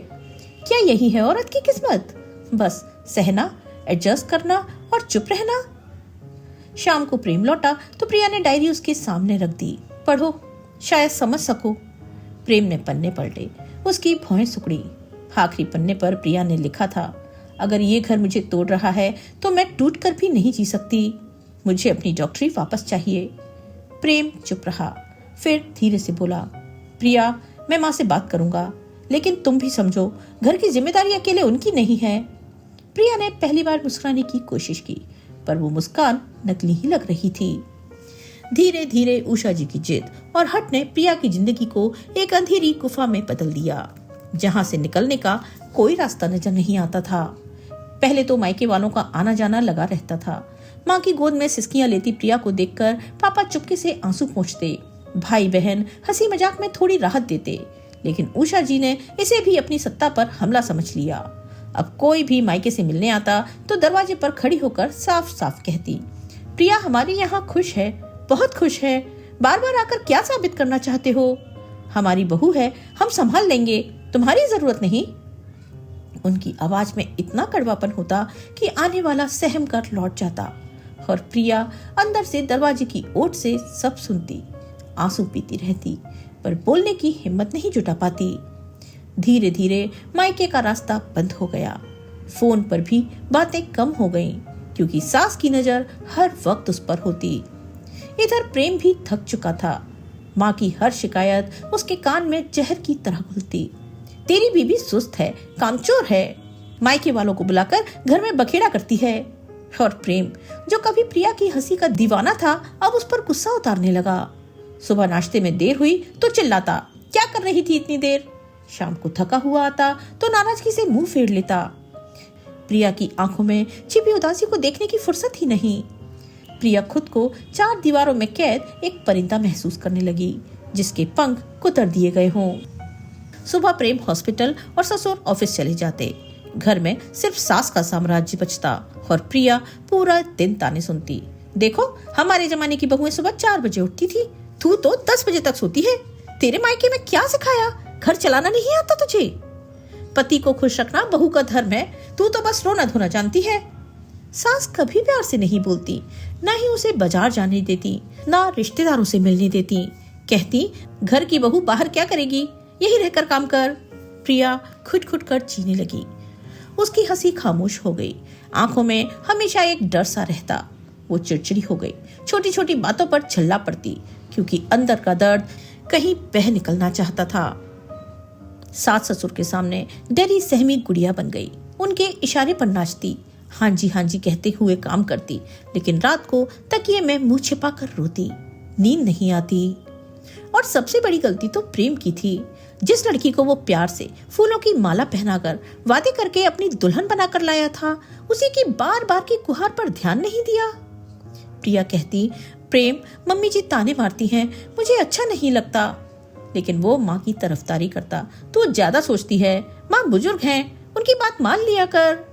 क्या यही है औरत की किस्मत? बस सहना, एडजस्ट करना और चुप रहना। शाम को प्रेम लौटा तो प्रिया ने डायरी उसके सामने रख दी। पढ़ो, शायद समझ सको। प्रेम ने पन्ने पलटे, उसकी भौहें सुकड़ी। आखिरी पन्ने पर प्रिया ने लिखा था, अगर ये घर मुझे तोड़ रहा है तो मैं टूट कर भी नहीं जी सकती। मुझे अपनी डॉक्टरी वापस चाहिए। प्रेम चुप रहा, फिर धीरे से बोला, प्रिया, मैं माँ से बात करूंगा, लेकिन तुम भी समझो, घर की जिम्मेदारी अकेले उनकी नहीं है। प्रिया ने पहली बार मुस्कुराने की कोशिश की, पर वो मुस्कान नकली ही लग रही थी। धीरे धीरे उषा जी की जिद और हट ने प्रिया की जिंदगी को एक अंधेरी गुफा में बदल दिया, जहां से निकलने का कोई रास्ता नजर नहीं आता था। पहले तो मायके वालों का आना जाना लगा रहता था। माँ की गोद में सिसकियां लेती प्रिया को देखकर पापा चुपके से आंसू पोंछते, भाई बहन हंसी मजाक में थोड़ी राहत देते, लेकिन उषा जी ने इसे भी अपनी सत्ता पर हमला समझ लिया। अब कोई भी मायके से मिलने आता तो दरवाजे पर खड़ी होकर साफ साफ कहती, प्रिया हमारे यहाँ खुश है, बहुत खुश है, बार बार आकर क्या साबित करना चाहते हो? हमारी बहू है, हम संभाल लेंगे, तुम्हारी जरूरत नहीं। उनकी आवाज में इतना कड़वापन होता कि आने वाला सहम कर लौट जाता, और प्रिया अंदर से दरवाजे की ओट से सब सुनती, आंसू पीती रहती, पर बोलने की हिम्मत नहीं जुटा पाती। धीरे धीरे मायके का रास्ता बंद हो गया। फोन पर भी बातें कम हो गईं, क्योंकि सास की नजर हर वक्त उस पर होती। इधर प्रेम भी थक चुका था। माँ की हर शिकायत उसके कान में जहर की तरह घुलती। तेरी बीबी सुस्त है, कामचोर है, मायके वालों को बुलाकर घर में बखेड़ा करती है। और प्रेम, जो कभी प्रिया की हंसी का दीवाना था, अब उस पर गुस्सा उतारने लगा। सुबह नाश्ते में देर हुई तो चिल्लाता, क्या कर रही थी इतनी देर? शाम को थका हुआ आता तो नाराजगी से मुंह फेर लेता। प्रिया की आंखों में छिपी उदासी को देखने की फुर्सत ही नहीं। प्रिया खुद को 4 दीवारों में कैद एक परिंदा महसूस करने लगी, जिसके पंख कुतर दिए गए हों। सुबह प्रेम हॉस्पिटल और ससुर ऑफिस चले जाते। घर में सिर्फ सास का साम्राज्य बचता और प्रिया पूरा दिन ताने सुनती। देखो, हमारे जमाने की बहुएं सुबह 4 बजे उठती थी, तू तो 10 बजे तक सोती है। तेरे मायके में क्या सिखाया? घर चलाना नहीं आता तुझे? पति को खुश रखना बहू का धर्म है, तू तो बस रोना धोना जानती है। सास कभी प्यार से नहीं बोलती, ना ही उसे बाजार जाने देती, ना रिश्तेदारों से मिलने देती। कहती, घर की बहू बाहर क्या करेगी, यही रहकर काम कर। प्रिया खुद खुद कर जीने लगी। उसकी हंसी खामोश हो गई, आंखों में हमेशा एक डर सा रहता। वो चिड़चिड़ी हो गई, छोटी छोटी बातों पर चिल्ला पड़ती, क्योंकि अंदर का दर्द कहीं बह निकलना चाहता था। सास ससुर के सामने डरी सहमी गुड़िया बन गई। उनके इशारे पर नाचती, हाँ जी कहते हुए काम करती, लेकिन रात को तकिए में मुंह छिपाकर रोती। नींद नहीं आती। और सबसे बड़ी गलती तो प्रेम की थी। जिस लड़की को वो प्यार से फूलों की माला पहनाकर वादे करके अपनी दुल्हन बनाकर लाया था, उसी की बार बार की गुहार पर ध्यान नहीं दिया। प्रिया कहती, प्रेम, मम्मी जी ताने मारती हैं, मुझे अच्छा नहीं लगता। लेकिन वो माँ की तरफदारी करता, तू ज्यादा सोचती है, माँ बुजुर्ग हैं, उनकी बात मान लिया कर।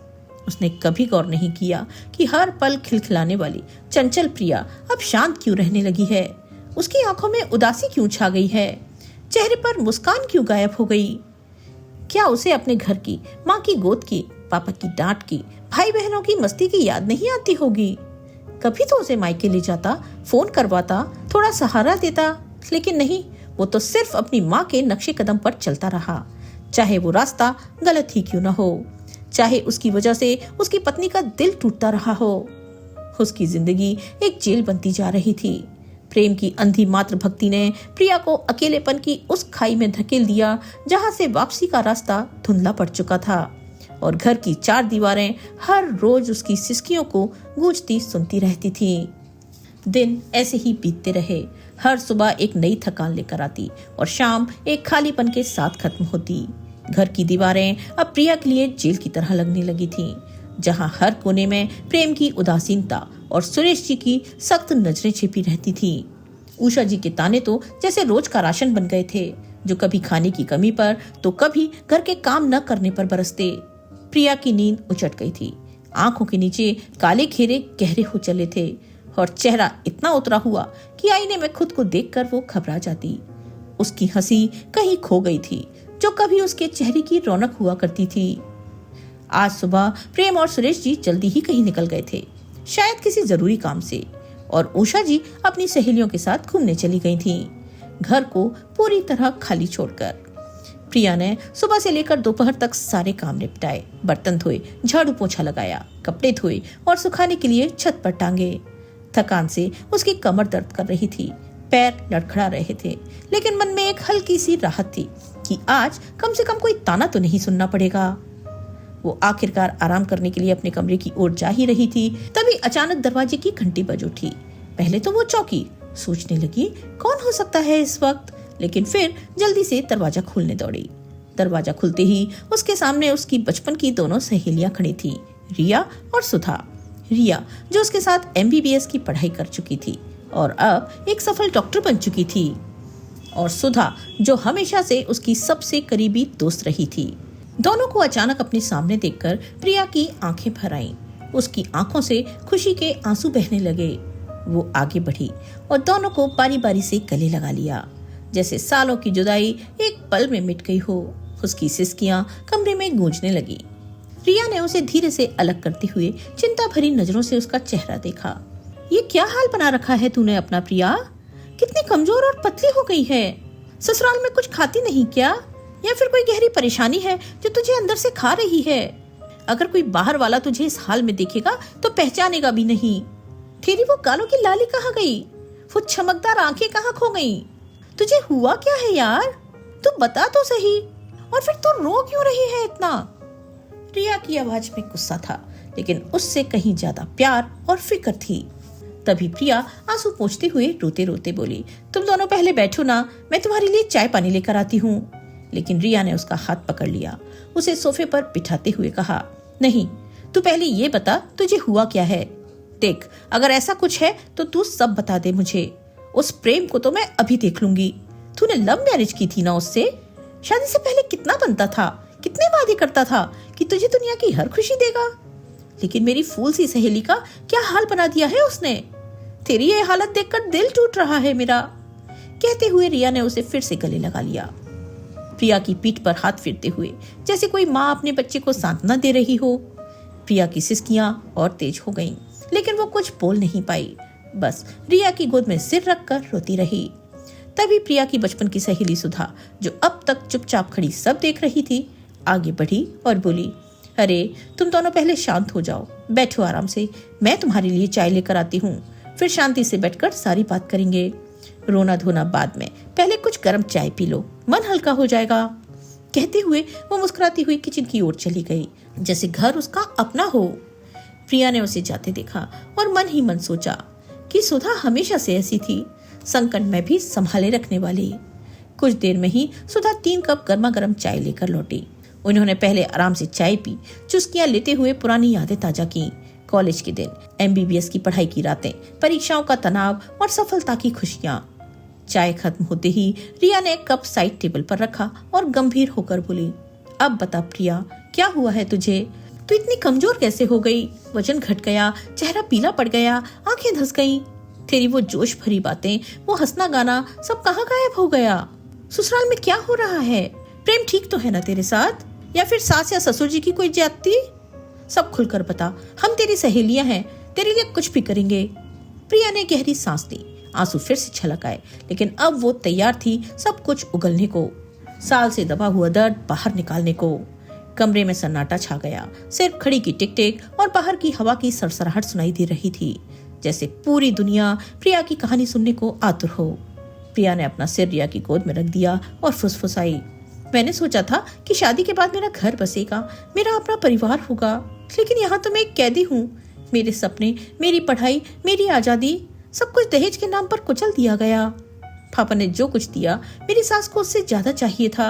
उसने कभी गौर नहीं किया कि हर पल खिलखिलाने वाली चंचल प्रिया अब शांत क्यों रहने लगी है। उसकी आंखों में उदासी क्यों छा गई है? चेहरे पर मुस्कान क्यों गायब हो गई? क्या उसे अपने घर की, माँ की गोद की, पापा की डांट की, भाई बहनों की मस्ती की याद नहीं आती होगी? कभी तो उसे मायके ले जाता, फोन करवाता, थोड़ा सहारा देता, लेकिन नहीं, वो तो सिर्फ अपनी माँ के नक्शे कदम पर चलता रहा, चाहे वो रास्ता गलत ही क्यों न हो, चाहे उसकी वजह से उसकी पत्नी का दिल टूटता रहा हो। उसकी जिंदगी एक जेल बनती जा रही थी। प्रेम की अंधी मात्र भक्ति ने प्रिया को अकेलेपन की उस खाई में धकेल दिया जहां से वापसी का रास्ता धुंधला पड़ चुका था, और घर की चार दीवारें हर रोज उसकी सिसकियों को गूंजती सुनती रहती थी। दिन ऐसे ही बीतते रहे। हर सुबह एक नई थकान लेकर आती और शाम एक खालीपन के साथ खत्म होती। घर की दीवारें अब प्रिया के लिए जेल की तरह लगने लगी थीं, जहां हर कोने में प्रेम की उदासीनता और सुरेश जी की सख्त नजरें छिपी रहती थी। उषा जी के ताने तो जैसे रोज का राशन बन गए थे, जो कभी खाने की कमी पर तो कभी घर के काम न करने पर बरसते। प्रिया की नींद उचट गई थी। आंखों के नीचे काले घेरे गहरे हो चले थे और चेहरा इतना उतरा हुआ कि आईने में खुद को देखकर वो घबरा जाती। उसकी हंसी कहीं खो गई थी, जो कभी उसके चेहरे की रौनक हुआ करती थी। आज सुबह प्रेम और सुरेश जी जल्दी ही कहीं निकल गए थे, शायद किसी जरूरी काम से, और उषा जी अपनी सहेलियों के साथ घूमने चली गई थीं, घर को पूरी तरह खाली छोड़कर। प्रिया ने सुबह से लेकर दोपहर तक सारे काम निपटाए, बर्तन धोए, झाड़ू पोछा लगाया, कपड़े धोए और सुखाने के लिए छत पर टांगे। थकान से उसकी कमर दर्द कर रही थी, पैर लड़खड़ा रहे थे, लेकिन मन में एक हल्की सी राहत थी कि आज कम से कम कोई ताना तो नहीं सुनना पड़ेगा। वो आखिरकार आराम करने के लिए अपने कमरे की ओर जा ही रही थी, तभी अचानक दरवाजे की घंटी बज उठी। पहले तो वो चौंकी, सोचने लगी कौन हो सकता है इस वक्त, लेकिन फिर जल्दी से दरवाजा खोलने दौड़ी। दरवाजा खुलते ही उसके सामने उसकी बचपन की दोनों सहेलियां खड़ी थी, रिया और सुधा। रिया जो उसके साथ MBBS की पढ़ाई कर चुकी थी और अब एक सफल डॉक्टर बन चुकी थी, और सुधा जो हमेशा से उसकी सबसे करीबी दोस्त रही थी। दोनों को अचानक अपने सामने देखकर प्रिया की आंखें भर आईं। उसकी आंखों से खुशी के आंसू बहने लगे। वो आगे बढ़ी और दोनों को बारी बारी से गले लगा लिया, जैसे सालों की जुदाई एक पल में मिट गई हो। उसकी सिसकियां कमरे में गूंजने लगी। रिया ने उसे धीरे से अलग करते हुए चिंता भरी नजरों से उसका चेहरा देखा। ये क्या हाल बना रखा है तूने अपना प्रिया? कितनी कमजोर और पतली हो गई है। ससुराल में कुछ खाती नहीं क्या, या फिर कोई गहरी परेशानी है जो तुझे अंदर से खा रही है? अगर कोई बाहर वाला तुझे इस हाल में देखेगा तो पहचानेगा भी नहीं। तेरी वो गालों की लाली कहाँ गई? वो चमकदार आंखें कहाँ खो गई? तुझे हुआ क्या है यार? तू बता तो सही। और फिर तू रो क्यों रही है इतना? रिया की आवाज में गुस्सा था, लेकिन उससे कहीं ज्यादा प्यार और फिक्र थी। तभी प्रिया आंसू पोंछते हुए रोते रोते बोली, तुम दोनों पहले बैठो ना, मैं तुम्हारे लिए चाय पानी लेकर आती हूँ। लेकिन रिया ने उसका हाथ पकड़ लिया, उसे सोफे पर बिठाते हुए कहा, नहीं, तू पहले ये बता तुझे हुआ क्या है। देख, अगर ऐसा कुछ है तो तू सब बता दे मुझे। उस प्रेम को तो मैं अभी देख लूंगी। तूने लव मैरिज की थी ना उससे? शादी से पहले कितना बनता था, कितने वादे करता था कि तुझे दुनिया की हर खुशी देगा, लेकिन मेरी फूल सी सहेली का क्या हाल बना दिया है उसने। तेरी ये हालत देखकर दिल टूट रहा है मेरा। कहते हुए रिया ने उसे फिर से गले लगा लिया, प्रिया की पीठ पर हाथ फेरते हुए, जैसे कोई माँ अपने बच्चे को सांत्वना दे रही हो। प्रिया की सिसकियां और तेज हो गईं, लेकिन वो कुछ बोल नहीं पाई, बस रिया की गोद में सिर रखकर रोती रही। तभी प्रिया की बचपन की सहेली सुधा, जो अब तक चुपचाप खड़ी सब देख रही थी, आगे बढ़ी और बोली, अरे तुम दोनों पहले शांत हो जाओ, बैठो आराम से, मैं तुम्हारे लिए चाय लेकर आती हूँ, फिर शांति से बैठकर सारी बात करेंगे। रोना धोना बाद में, पहले कुछ गर्म चाय पी लो, मन हल्का हो जाएगा। कहते हुए वो मुस्कुराती हुई किचन की ओर चली गई, जैसे घर उसका अपना हो। प्रिया ने उसे जाते देखा और मन ही मन सोचा कि सुधा हमेशा से ऐसी थी, संकट में भी संभाले रखने वाली। कुछ देर में ही सुधा 3 कप गर्मा गर्म चाय लेकर लौटी। उन्होंने पहले आराम से चाय पी, चुस्कियां लेते हुए पुरानी यादें ताजा की। कॉलेज के दिन, MBBS की पढ़ाई की रातें, परीक्षाओं का तनाव और सफलता की खुशियां। चाय खत्म होते ही रिया ने कप साइड टेबल पर रखा और गंभीर होकर बोली, अब बता प्रिया, क्या हुआ है तुझे? तू इतनी कमजोर कैसे हो गई? वजन घट गया, चेहरा पीला पड़ गया, आंखें धंस गईं। तेरी वो जोश भरी बातें, वो हंसना गाना, सब कहाँ गायब हो गया? ससुराल में क्या हो रहा है? प्रेम ठीक तो है ना तेरे साथ, या फिर सास या ससुर जी की कोई ज्यादती? सब खुलकर बता, हम तेरी सहेलियां हैं, तेरे लिए कुछ भी करेंगे। प्रिया ने गहरी सांस ली, आंसू फिर से छलक आए, लेकिन अब वो तैयार थी सब कुछ उगलने को, साल से दबा हुआ दर्द बाहर निकालने को। कमरे में सन्नाटा छा गया, सिर्फ खड़ी की टिक टिक और बाहर की हवा की सरसराहट सुनाई दे रही थी, जैसे पूरी दुनिया प्रिया की कहानी सुनने को आतुर हो। प्रिया ने अपना सिर रिया की गोद में रख दिया और फुसफुसाई, मैंने सोचा था कि शादी के बाद मेरा घर बसेगा, मेरा अपना परिवार होगा, लेकिन यहाँ तो मैं एक कैदी हूँ। मेरे सपने, मेरी पढ़ाई, मेरी आजादी, सब कुछ दहेज के नाम पर कुचल दिया गया। पापा ने जो कुछ दिया मेरी सास को उससे ज्यादा चाहिए था।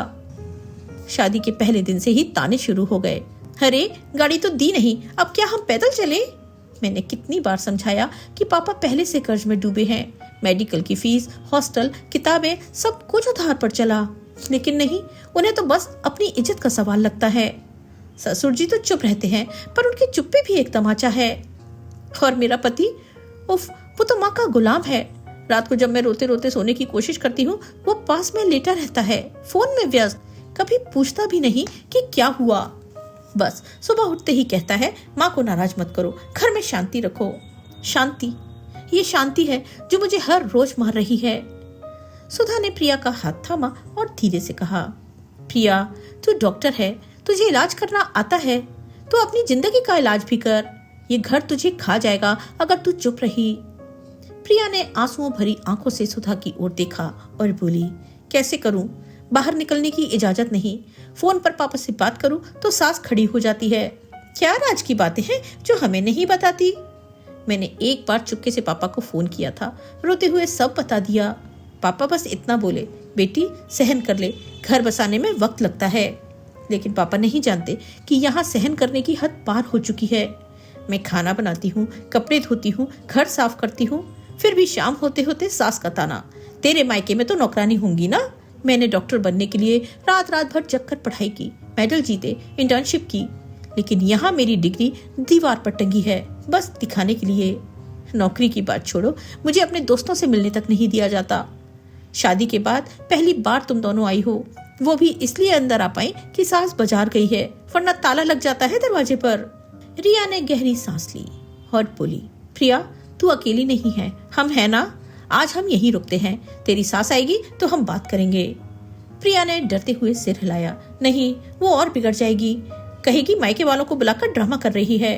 शादी के पहले दिन से ही ताने शुरू हो गए, अरे गाड़ी तो दी नहीं, अब क्या हम पैदल चले? मैंने कितनी बार समझाया कि पापा पहले से कर्ज में डूबे हैं, मेडिकल की फीस, हॉस्टल, किताबें, सब कुछ उधार पर चला, लेकिन नहीं, उन्हें तो बस अपनी इज्जत का सवाल लगता है। ससुर जी तो चुप रहते हैं, पर उनकी चुप्पी भी एक तमाचा है। और मेरा पति, उफ, वो तो माँ का गुलाम है। रात को जब मैं रोते रोते सोने की कोशिश करती हूँ, वो पास में लेटा रहता है, फोन में व्यस्त, कभी पूछता भी नहीं कि क्या हुआ। बस सुबह उठते ही कहता है, माँ को नाराज मत करो, घर में शांति रखो। शांति, ये शांति है जो मुझे हर रोज मार रही है। सुधा ने प्रिया का हाथ थामा और धीरे से कहा, प्रिया, तू डॉक्टर है, तुझे इलाज करना आता है, तू अपनी जिंदगी का इलाज भी कर। ये घर तुझे खा जाएगा अगर तू चुप रही। प्रिया ने आंसुओं भरी आंखों से सुधा की ओर देखा और बोली, कैसे करूं? बाहर निकलने की इजाजत नहीं, फोन पर पापा से बात करूं तो सास खड़ी हो जाती है। क्या राज की बातें हैं जो हमें नहीं बताती? मैंने एक बार चुपके से पापा को फोन किया था, रोते हुए सब बता दिया। पापा बस इतना बोले, बेटी सहन कर ले, घर बसाने में वक्त लगता है। लेकिन पापा नहीं जानते कि यहाँ सहन करने की हद पार हो चुकी है। मैं खाना बनाती हूँ, कपड़े धोती हूँ, घर साफ करती हूँ, फिर भी शाम होते होते सास का ताना, तेरे मायके में तो नौकरानी होंगी ना। मैंने डॉक्टर बनने के लिए रात रात भर जगकर पढ़ाई की, मेडल जीते, इंटर्नशिप की, लेकिन यहाँ मेरी डिग्री दीवार पर टंगी है, बस दिखाने के लिए। नौकरी की बात छोड़ो, मुझे अपने दोस्तों से मिलने तक नहीं दिया जाता। शादी के बाद पहली बार तुम दोनों आई हो, वो भी इसलिए अंदर आ पाई कि सास बाजार गई है, वरना ताला लग जाता है दरवाजे पर। रिया ने गहरी सांस ली और बोली, प्रिया, तू अकेली नहीं है, हम है ना, आज हम यहीं रुकते हैं, तेरी सास आएगी तो हम बात करेंगे। प्रिया ने डरते हुए सिर हिलाया, नहीं, वो और बिगड़ जाएगी, कहेगी मायके वालों को बुलाकर ड्रामा कर रही है।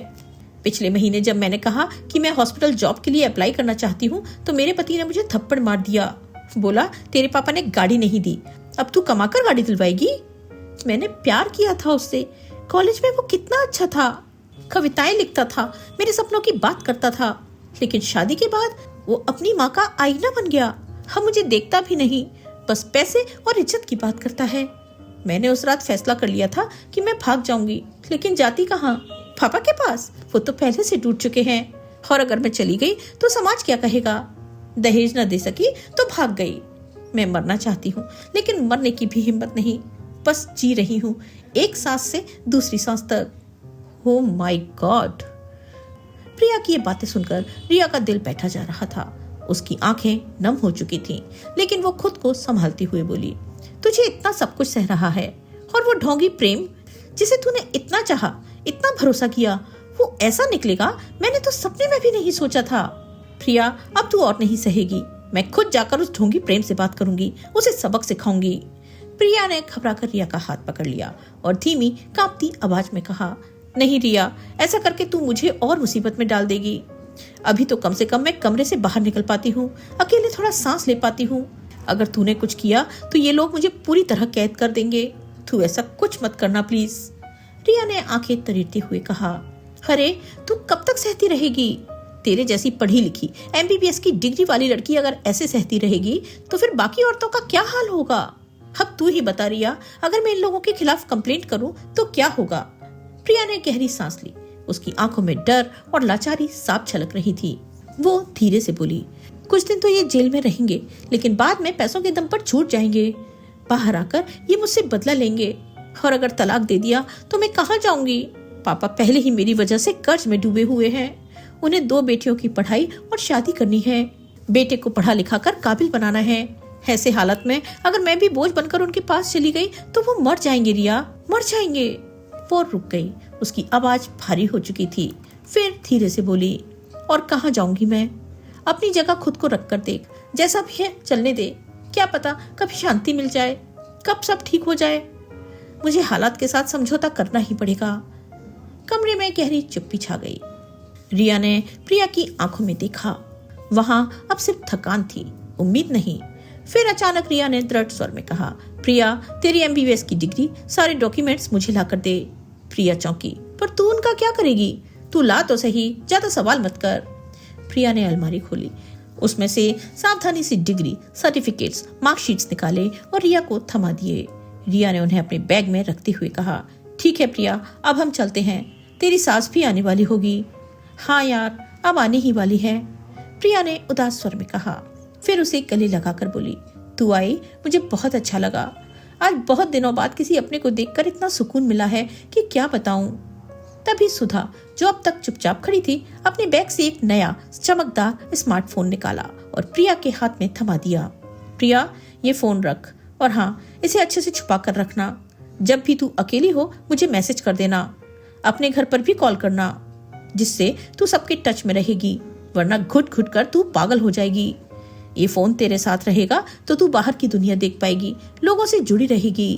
पिछले महीने जब मैंने कहा कि मैं हॉस्पिटल जॉब के लिए अप्लाई करना चाहती हूँ, तो मेरे पति ने मुझे थप्पड़ मार दिया, बोला तेरे पापा ने गाड़ी नहीं दी, अब तू कमाकर गाड़ी दिलवाएगी। मैंने प्यार किया था उससे, कॉलेज में वो कितना अच्छा था, कविताएं लिखता था, मेरे सपनों की बात करता था, लेकिन शादी के बाद वो अपनी माँ का आईना बन गया। हम मुझे देखता भी नहीं, बस पैसे और इज्जत की बात करता है। मैंने उस रात फैसला कर लिया था कि मैं भाग जाऊंगी, लेकिन जाती कहाँ? पापा के पास, वो तो पहले से टूट चुके हैं, और अगर मैं चली गई तो समाज क्या कहेगा? दहेज न दे सकी तो भाग गई। मैं मरना चाहती हूँ, लेकिन मरने की भी हिम्मत नहीं, बस जी रही हूँ, एक सांस से दूसरी सांस तक। Oh my God. प्रिया की ये बातें सुनकर रिया का दिल बैठा जा रहा था, उसकी आंखें नम हो चुकी थीं, लेकिन वो खुद को संभालती हुए बोली, तुझे इतना सब कुछ सह रहा है, और वो ढोंगी प्रेम जिसे तूने इतना चाहा, इतना भरोसा किया, वो ऐसा निकलेगा, मैंने तो सपने में भी नहीं सोचा था। प्रिया, अब तू और नहीं सहेगी, मैं खुद जाकर उस ढोंगी प्रेम से बात करूंगी, उसे सबक सिखाऊंगी। प्रिया ने घबराकर रिया का हाथ पकड़ लिया और धीमी कांपती आवाज में कहा, नहीं रिया, ऐसा करके तू मुझे और मुसीबत में डाल देगी। अभी तो कम से कम मैं कमरे से बाहर निकल पाती हूँ, अकेले थोड़ा सांस ले पाती हूँ। अगर तूने कुछ किया तो ये लोग मुझे पूरी तरह कैद कर देंगे, तू ऐसा कुछ मत करना प्लीज। रिया ने आंखें तरीरते हुए कहा, अरे तू कब तक सहती रहेगी? तेरे जैसी पढ़ी लिखी MBBS की डिग्री वाली लड़की अगर ऐसे सहती रहेगी तो फिर बाकी औरतों का क्या हाल होगा? अब तू ही बता रिया, अगर मैं इन लोगों के खिलाफ कंप्लेंट करूं तो क्या होगा? प्रिया ने गहरी सांस ली, उसकी आंखों में डर और लाचारी साफ झलक रही थी। वो धीरे से बोली, कुछ दिन तो ये जेल में रहेंगे, लेकिन बाद में पैसों के दम पर छूट जाएंगे। बाहर आकर ये मुझसे बदला लेंगे, और अगर तलाक दे दिया तो मैं कहाँ जाऊंगी? पापा पहले ही मेरी वजह से कर्ज में डूबे हुए हैं। उन्हें 2 बेटियों की पढ़ाई और शादी करनी है, बेटे को पढ़ा लिखा कर काबिल बनाना है। ऐसे हालत में अगर मैं भी बोझ बनकर उनके पास चली गई तो वो मर जाएंगे रिया, मर जाएंगे। वो रुक गई, उसकी आवाज भारी हो चुकी थी। फिर धीरे से बोली, और कहाँ जाऊंगी मैं? अपनी जगह खुद को रख कर देख, जैसा भी है चलने दे। क्या पता कभी शांति मिल जाए, कब सब ठीक हो जाए। मुझे हालात के साथ समझौता करना ही पड़ेगा। कमरे में गहरी चुप्पी छा गई। रिया ने प्रिया की आंखों में देखा। वहां अब सिर्फ थकान थी, उम्मीद नहीं। फिर अचानक रिया ने दृढ़ स्वर में कहा, प्रिया तेरी MBBS की डिग्री, सारे डॉक्यूमेंट्स मुझे ला कर दे। प्रिया चौंकी, पर तू उनका क्या करेगी? तू ला तो सही, ज्यादा सवाल मत कर। प्रिया ने अलमारी खोली, उसमें से सावधानी से डिग्री, सर्टिफिकेट्स, मार्कशीट्स निकाले और रिया को थमा दिए। रिया ने उन्हें अपने बैग में रखते हुए कहा, ठीक है प्रिया, अब हम चलते हैं। तेरी सास भी आने वाली होगी। हाँ यार, अब आने ही वाली है, प्रिया ने उदास स्वर में कहा। फिर उसे गले लगाकर बोली, तू आई, मुझे बहुत अच्छा लगा। आज बहुत दिनों बाद किसी अपने को देखकर इतना सुकून मिला है कि क्या बताऊं। तभी सुधा, जो अब तक चुपचाप खड़ी थी, अपने बैग से एक नया चमकदार स्मार्टफोन निकाला और प्रिया के हाथ में थमा दिया। प्रिया, ये फोन रख, और हाँ, इसे अच्छे से छुपा कर रखना। जब भी तू अकेली हो मुझे मैसेज कर देना। अपने घर पर भी कॉल करना, जिससे तू सबके टच में रहेगी, वरना घुट घुट कर तू पागल हो जाएगी। ये फोन तेरे साथ रहेगा तो तू बाहर की दुनिया देख पाएगी, लोगों से जुड़ी रहेगी।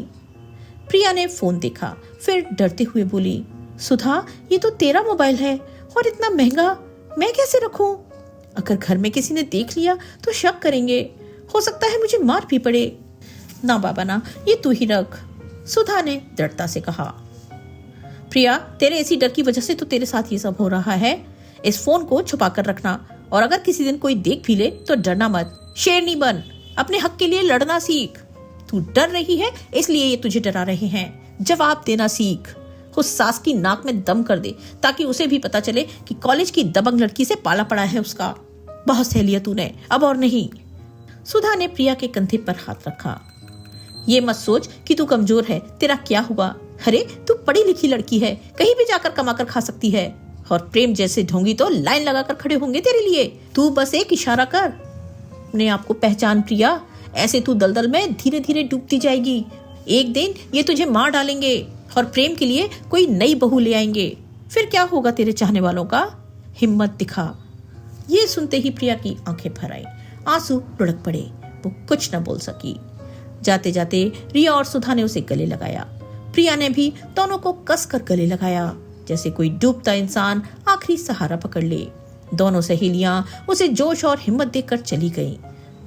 प्रिया ने फोन देखा, फिर डरते हुए बोली, सुधा ये तो तेरा मोबाइल है और इतना महंगा, मैं कैसे रखूं? अगर घर में किसी ने देख लिया तो शक करेंगे, हो सकता है मुझे मार भी पड़े। ना बाबा ना, ये तू ही रख, सुधा ने दृढ़ता से कहा। प्रिया, तेरे ऐसी डर की वजह से तो तेरे साथ ये सब हो रहा है। इस फोन को छुपा कर रखना, और अगर किसी दिन कोई देख भी ले तो डरना मत। शेरनी बन, अपने हक के लिए लड़ना सीख। तू डर रही है इसलिए ये तुझे डरा रहे हैं, जवाब देना सीख। उस सास की नाक में दम कर दे, ताकि उसे भी पता चले कि कॉलेज की दबंग लड़की से पाला पड़ा है उसका। बहुत सह लिया तूने, अब और नहीं। सुधा ने प्रिया के कंधे पर हाथ रखा। ये मत सोच कि तू कमजोर है, तेरा क्या हुआ? अरे तू पढ़ी लिखी लड़की है, कहीं भी जाकर कमा कर खा सकती है, और प्रेम जैसे ढोंगी तो लाइन लगाकर खड़े होंगे तेरे लिए। तू बस एक इशारा कर, अपने आप को पहचान प्रिया, ऐसे तू दलदल में धीरे धीरे डूबती जाएगी। एक दिन ये तुझे मार डालेंगे और प्रेम के लिए कोई नई बहू ले आएंगे, फिर क्या होगा तेरे चाहने वालों का? हिम्मत दिखा। ये सुनते ही प्रिया की आंखें भर आई, आंसू लुढ़क पड़े, वो कुछ न बोल सकी। जाते जाते रिया और सुधा ने उसे गले लगाया। प्रिया ने भी दोनों को कसकर गले लगाया, जैसे कोई डूबता इंसान आखिरी सहारा पकड़ ले। दोनों सहेलियां उसे जोश और हिम्मत देकर चली गईं।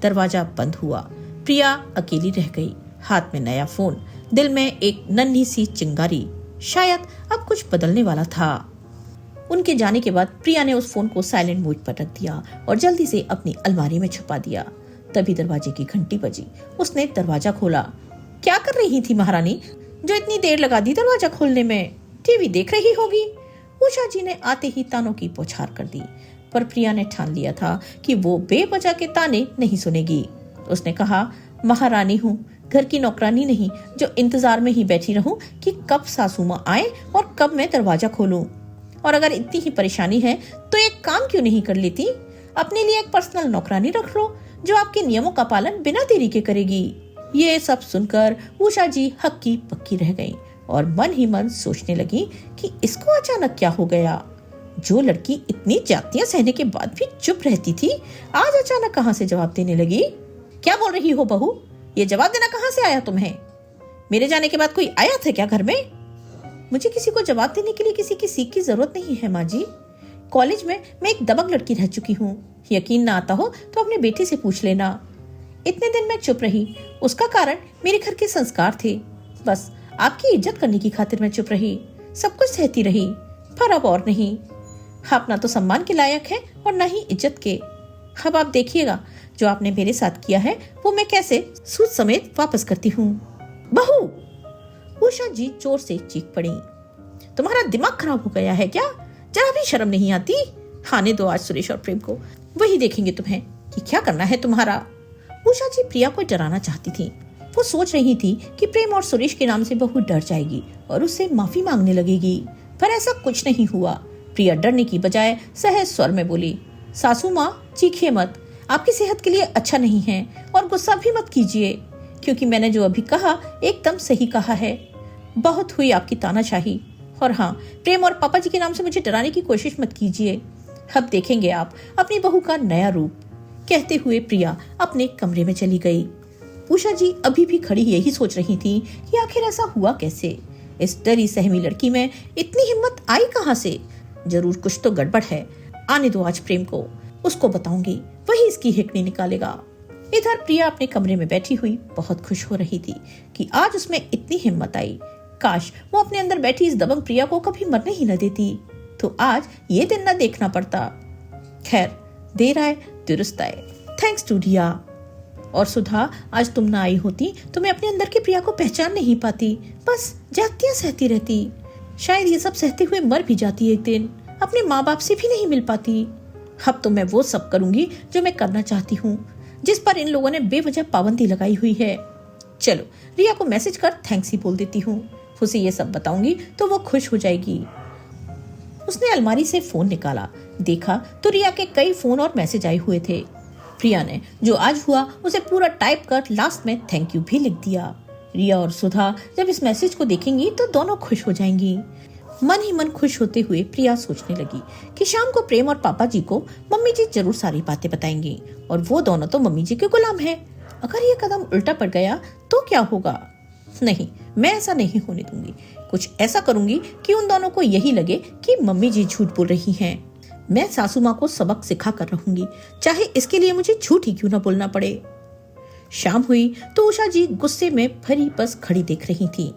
दरवाजा बंद हुआ। प्रिया अकेली रह गई, हाथ में नया फोन, दिल में एक नन्ही सी चिंगारी, शायद अब कुछ बदलने वाला था। उनके जाने के बाद प्रिया ने उस फोन को साइलेंट मोड पर रख दिया और जल्दी से अपनी अलमारी में छुपा दिया। तभी दरवाजे की घंटी बजी। उसने दरवाजा खोला। क्या कर रही थी महारानी, जो इतनी देर लगा दी दरवाजा खोलने में? टीवी देख रही होगी। उषा जी ने आते ही तानों की बौछार कर दी, पर प्रिया ने ठान लिया था कि वो बेवजह के ताने नहीं सुनेगी। उसने कहा, महारानी हूँ, घर की नौकरानी नहीं जो इंतजार में ही बैठी रहूं कि कब सासू माँ आए और कब मैं दरवाजा खोलूं। और अगर इतनी ही परेशानी है तो एक काम क्यों नहीं कर लेती? अपने लिए एक पर्सनल नौकरानी रख लो जो आपके नियमों का पालन बिना देरी के करेगी। ये सब सुनकर उषा जी हक्की पक्की रह गई और मन ही मन सोचने लगी कि इसको अचानक क्या हो गया। जो लड़की इतनी जातियां सहने के बाद भी चुप रहती थी, आज अचानक कहां से जवाब देने लगी। क्या बोल रही हो बहू, ये जवाब देना कहां से आया तुम्हें? मेरे जाने के बाद कोई आया था क्या घर में? मुझे किसी को जवाब देने के लिए किसी की सीख की जरूरत नहीं है माँ जी। कॉलेज में मैं एक दबंग लड़की रह चुकी हूँ, यकीन ना आता हो तो अपने बेटे से पूछ लेना। इतने दिन मैं चुप रही, उसका कारण मेरे घर के संस्कार थे। बस आपकी इज्जत करने की खातिर मैं चुप रही, सब कुछ सहती रही, पर अब और नहीं। आप ना तो सम्मान के लायक है और ना ही इज्जत के। अब आप देखिएगा जो आपने मेरे साथ किया है वो मैं कैसे सूद समेत वापस करती हूँ। बहू, उषा जी जोर से चीख पड़ी। तुम्हारा दिमाग खराब हो गया है क्या? जरा भी शर्म नहीं आती? आने दो आज सुरेश और प्रेम को, वही देखेंगे तुम्हें कि क्या करना है तुम्हारा। उषा जी प्रिया को डराना चाहती थी। वो सोच रही थी कि प्रेम और सुरेश के नाम से बहू डर जाएगी और उससे माफी मांगने लगेगी, पर ऐसा कुछ नहीं हुआ। प्रिया डरने की बजाय सहज स्वर में बोली, सासू माँ चीखिए मत, आपकी सेहत के लिए अच्छा नहीं है, और गुस्सा भी मत कीजिए, क्योंकि मैंने जो अभी कहा एकदम सही कहा है। बहुत हुई आपकी तानाशाही, और हाँ, प्रेम और पापा जी के नाम से मुझे डराने की कोशिश मत कीजिए। अब देखेंगे आप अपनी बहू का नया रूप, कहते हुए प्रिया अपने कमरे में चली गई। उषा जी अभी भी खड़ी यही सोच रही थी कि आखिर ऐसा हुआ कैसे। इस डरी सहमी लड़की में इतनी हिम्मत आई कहां से। जरूर कुछ तो गड़बड़ है। आने दो आज प्रेम को, उसको बताऊंगी, वही इसकी हिकड़ी निकालेगा। इधर प्रिया अपने कमरे में बैठी हुई बहुत खुश हो रही थी कि आज उसमें इतनी हिम्मत आई। काश वो अपने अंदर बैठी इस दबंग प्रिया को कभी मरने ही न देती, तो आज ये दिन न देखना पड़ता। खैर, देर आए दुरुस्त आए। थैंक्स टू रिया। और सुधा, आज तुम ना आई होती तो मैं अपने अंदर की प्रिया को पहचान नहीं पाती, बस जागतियां सहती रहती। शायद ये सब सहते हुए मर भी जाती एक दिन, अपने माँ बाप से भी नहीं मिल पाती। अब तो मैं वो सब करूंगी जो मैं करना चाहती हूँ, जिस पर इन लोगों ने बेवजह पाबंदी लगाई हुई है। चलो रिया को मैसेज कर थैंक्स ही बोल देती हूँ, उसे ये सब बताऊंगी तो वो खुश हो जाएगी। उसने अलमारी से फोन निकाला, देखा तो रिया के कई फोन और मैसेज आए हुए थे। प्रिया ने जो आज हुआ उसे पूरा टाइप कर लास्ट में थैंक यू भी लिख दिया। रिया और सुधा जब इस मैसेज को देखेंगी तो दोनों खुश हो जाएंगी। मन ही मन खुश होते हुए प्रिया सोचने लगी कि शाम को प्रेम और पापा जी को मम्मी जी जरूर सारी बातें बताएंगी, और वो दोनों तो मम्मी जी के गुलाम हैं। अगर ये कदम उल्टा पड़ गया तो क्या होगा। नहीं, मैं ऐसा नहीं होने दूंगी। कुछ ऐसा करूंगी कि उन दोनों को यही लगे कि मम्मी जी झूठ बोल रही हैं। मैं सासू माँ को सबक सिखा कर रहूंगी, चाहे इसके लिए मुझे झूठ ही क्यों न बोलना पड़े। शाम हुई तो उषा जी गुस्से में भरी बस खड़ी देख रही थी।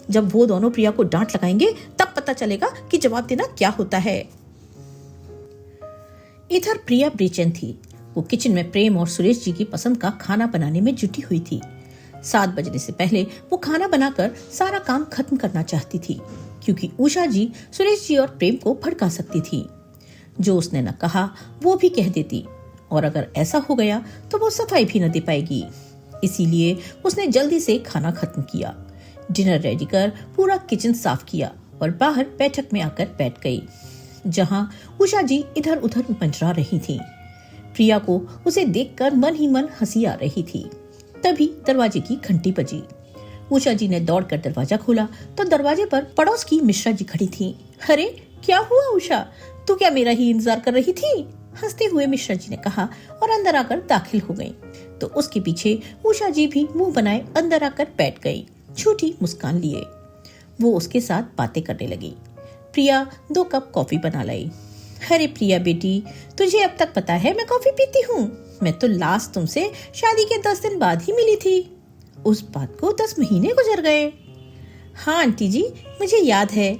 जब वो दोनों प्रिया को डांट लगाएंगे तब पता चलेगा कि जवाब देना क्या होता है। इधर प्रिया बेचैन थी। वो किचन में प्रेम और सुरेश जी की पसंद का खाना बनाने में जुटी हुई थी। 7 बजने से पहले वो खाना बनाकर सारा काम खत्म करना चाहती थी, क्योंकि उषा जी सुरेश जी और प्रेम को भड़का सकती थी। जो उसने न कहा वो भी कह देती, और अगर ऐसा हो गया तो वो सफाई भी न दे पाएगी। इसीलिए उसने जल्दी से खाना खत्म किया, डिनर रेडी कर पूरा किचन साफ किया और बाहर बैठक में आकर बैठ गई, जहां उषा जी इधर उधर मंडरा रही थी। प्रिया को उसे देखकर मन ही मन हंसी आ रही थी। तभी दरवाजे की घंटी बजी। उषा जी ने दौड़कर दरवाजा खोला तो दरवाजे पर पड़ोस की मिश्रा जी खड़ी थी। अरे क्या हुआ उषा, तू क्या मेरा ही इंतजार कर रही थी? हंसते हुए मिश्रा जी ने कहा और अंदर आकर दाखिल हो गई। तो उसके पीछे उषा जी भी मुंह बनाए अंदर आकर बैठ गई, छोटी मुस्कान लिए। वो उसके साथ बातें करने लगी। प्रिया 2 कप कॉफी बना लाई। अरे प्रिया बेटी, तुझे अब तक पता है मैं कॉफी पीती हूँ? मैं तो लास्ट तुमसे शादी के 10 दिन बाद ही मिली थी। उस बात को 10 महीने गुजर गए। हाँ आंटी जी, मुझे याद है।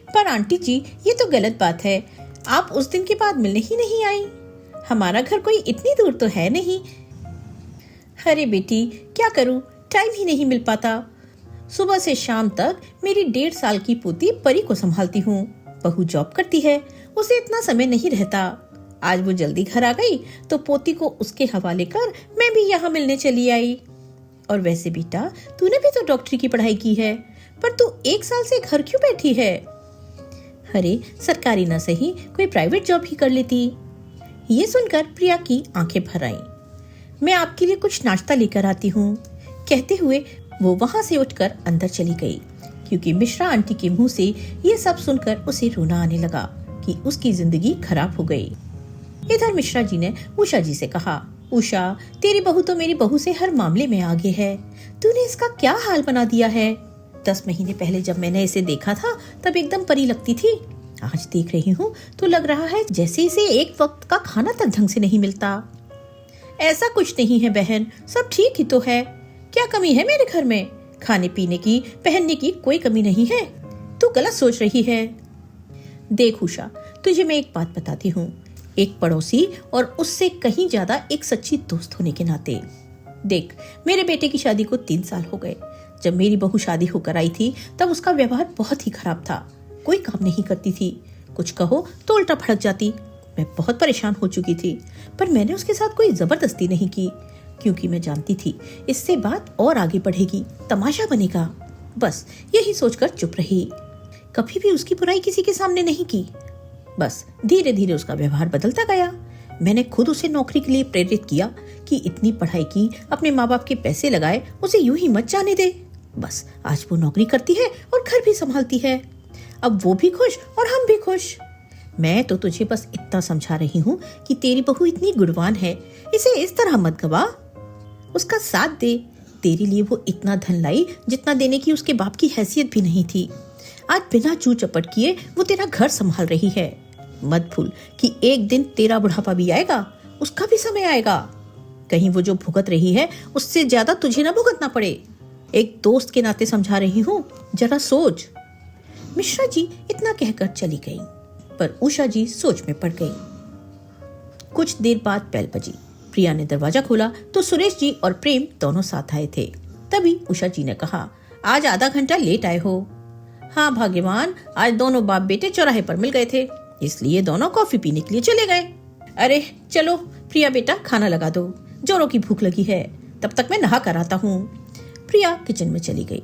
पर आंटी जी, ये तो गलत बात है। आप उस दिन के बाद मिलने ही नहीं आई। हमारा घर कोई इतनी दूर तो है नहीं। अरे बेटी, क्या करूँ, टाइम ही नहीं मिल पाता। सुबह से शाम तक मेरी 1.5 साल की पोती परी को संभालती हूँ। बहू जॉब करती है, उसे इतना समय नहीं रहता। आज वो जल्दी घर आ गई तो पोती को उसके हवाले कर मैं भी यहाँ मिलने चली आई। और वैसे बेटा, तूने भी तो डॉक्टरी की पढ़ाई की है, पर तू 1 साल से घर क्यों बैठी है? अरे सरकारी न सही कोई प्राइवेट जॉब ही कर लेती। ये सुनकर प्रिया की आंखें भर आईं। मैं आपके लिए कुछ नाश्ता लेकर आती हूँ, कहते हुए वो वहां से उठकर अंदर चली गई, क्योंकि मिश्रा आंटी के मुंह से ये सब सुनकर उसे रोना आने लगा कि उसकी जिंदगी खराब हो गई। इधर मिश्रा जी ने उषा जी से कहा, उषा, तेरी बहू तो मेरी बहू से हर मामले में आगे है। तूने इसका क्या हाल बना दिया है। 10 महीने पहले जब मैंने इसे देखा था तब एकदम परी लगती थी। आज देख रही हूँ तो लग रहा है जैसे इसे एक वक्त का खाना तक ढंग से नहीं मिलता। ऐसा कुछ नहीं है बहन, सब ठीक ही तो है। क्या कमी है मेरे घर में? खाने पीने की, पहनने की कोई कमी नहीं है। तू गलत सोच रही है। देख उषा, तुझे मैं एक बात बताती हूँ, एक पड़ोसी और उससे कहीं ज्यादा एक सच्ची दोस्त होने के नाते। देख, मेरे बेटे की शादी को 3 साल हो गए। जब मेरी बहू शादी होकर आई थी तब उसका व्यवहार बहुत ही खराब था। कोई काम नहीं करती थी, कुछ कहो तो उल्टा भड़क जाती। मैं बहुत परेशान हो चुकी थी, पर मैंने उसके साथ कोई जबरदस्ती नहीं की, क्योंकि मैं जानती थी इससे बात और आगे बढ़ेगी, तमाशा बनेगा। बस यही सोचकर चुप रही। कभी भी उसकी बुराई किसी के सामने नहीं की। बस धीरे धीरे उसका व्यवहार बदलता गया। मैंने खुद उसे नौकरी के लिए प्रेरित किया कि इतनी पढ़ाई की, अपने माँ बाप के पैसे लगाए, उसे यूं ही मत जाने दे। बस आज वो नौकरी करती है और घर भी संभालती है। अब वो भी खुश और हम भी खुश। मैं तो तुझे बस इतना समझा रही हूँ कि तेरी बहू इतनी गुणवान है, इसे इस तरह मत गवा, उसका साथ दे। तेरे लिए वो इतना धन लाई जितना देने की उसके बाप की हैसियत भी नहीं थी। आज बिना चू चपट किए वो तेरा घर संभाल रही है। मत भूल कि एक दिन तेरा बुढ़ापा भी आएगा, उसका भी समय आएगा। कहीं वो जो भुगत रही है उससे ज्यादा तुझे ना भुगतना पड़े। एक दोस्त के नाते समझा रही हूँ, जरा सोच। मिश्रा जी इतना कहकर चली गई, पर उषा जी सोच में पड़ गई। कुछ देर बाद बेल बजी। प्रिया ने दरवाजा खोला तो सुरेश जी और प्रेम दोनों साथ आए थे। तभी उषा जी ने कहा, आज आधा घंटा लेट आए हो। हाँ भाग्यवान, आज दोनों बाप बेटे चौराहे पर मिल गए थे, इसलिए दोनों कॉफी पीने के लिए चले गए। अरे चलो प्रिया बेटा, खाना लगा दो, जोरों की भूख लगी है, तब तक मैं नहा कर आता हूँ। प्रिया किचन में चली गई,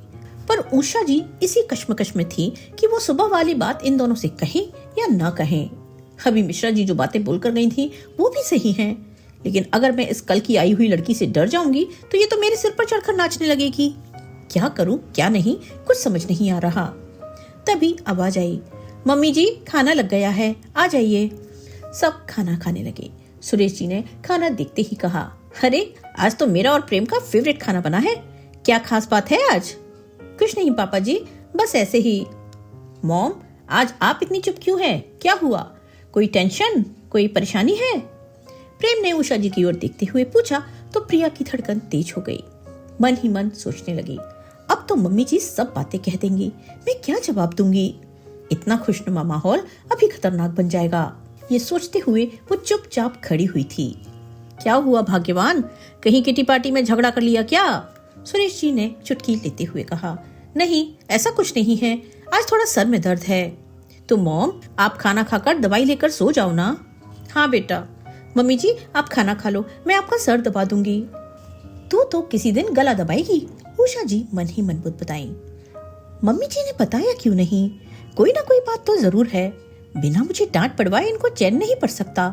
पर उषा जी इसी कश्मकश में थी कि वो सुबह वाली बात इन दोनों से कहें या ना कहें। अभी मिश्रा जी जो बातें बोलकर गई थी वो भी सही हैं, लेकिन अगर मैं इस कल की आई हुई लड़की से डर जाऊंगी तो ये तो मेरे सिर पर चढ़कर नाचने लगेगी। क्या करूं क्या नहीं, कुछ समझ नहीं आ रहा। तभी आवाज आई, मम्मी जी खाना लग गया है, आ जाइए। सब खाना खाने लगे। सुरेश जी ने खाना देखते ही कहा, अरे आज तो मेरा और प्रेम का फेवरेट खाना बना है, क्या खास बात है आज? कुछ नहीं पापा जी, बस ऐसे ही। मॉम, आज आप इतनी चुप क्यों हैं? क्या हुआ? कोई टेंशन, कोई परेशानी है? प्रेम ने उषा जी की ओर देखते हुए पूछा तो प्रिया की धड़कन तेज हो गई। मन ही मन सोचने लगी, अब तो मम्मी जी सब बातें कह देंगी, मैं क्या जवाब दूंगी? इतना खुशनुमा माहौल अभी खतरनाक बन जाएगा। ये सोचते हुए वो चुपचाप खड़ी हुई थी। क्या हुआ भाग्यवान, कहीं किटी पार्टी में झगड़ा कर लिया क्या? सुरेश जी ने चुटकी लेते हुए कहा, नहीं ऐसा कुछ नहीं है, आज थोड़ा सर में दर्द है। तो मॉम, आप खाना खाकर दवाई लेकर सो जाओ ना। हाँ बेटा। मम्मी जी आप खाना खा लो, मैं आपका सर दबा दूंगी। तू तो किसी दिन गला दबाएगी, उषा जी मन ही मन बताई। मम्मी जी ने बताया क्यों नहीं? कोई ना कोई बात तो जरूर है, बिना मुझे डांट पड़वाए इनको चैन नहीं पड़ सकता।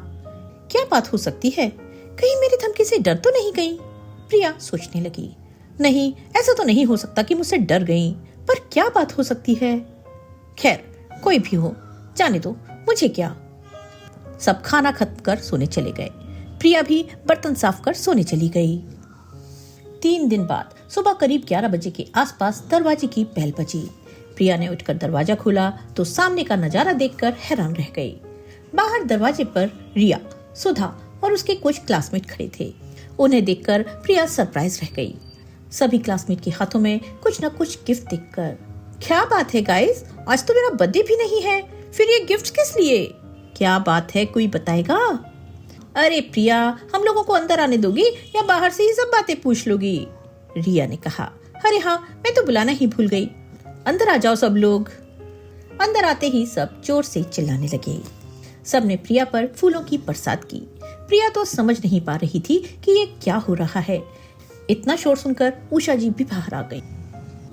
क्या बात हो सकती है? कहीं मेरी धमकी से डर तो नहीं गई? प्रिया सोचने लगी, नहीं ऐसा तो नहीं हो सकता कि मुझसे डर गई, पर क्या बात हो सकती है? खैर कोई भी हो, जाने दो, मुझे क्या। सब खाना खत्म कर सोने चले गए। प्रिया भी बर्तन साफ कर सोने चली गई। 3 दिन बाद सुबह करीब 11 बजे के आसपास दरवाजे की बेल बजी। प्रिया ने उठकर दरवाजा खोला तो सामने का नजारा देखकर हैरान रह गई। बाहर दरवाजे पर रिया, सुधा और उसके कुछ क्लासमेट खड़े थे। उन्हें देखकर प्रिया सरप्राइज रह गई। सभी क्लासमेट के हाथों में कुछ न कुछ गिफ्ट देखकर, क्या बात है गाइस, आज तो मेरा बर्थडे भी नहीं है, फिर ये गिफ्ट किस लिए? क्या बात है, कोई बताएगा? अरे प्रिया, हम लोगों को अंदर आने दोगी या बाहर से ही सब बातें पूछ लोगी? रिया ने कहा। अरे हाँ, मैं तो बुलाना ही भूल गई, अंदर आ जाओ सब लोग। अंदर आते ही सब जोर से चिल्लाने लगे। सबने प्रिया पर फूलों की बरसात की। प्रिया तो समझ नहीं पा रही थी कि ये क्या हो रहा है। इतना शोर सुनकर उषा जी भी बाहर आ गई।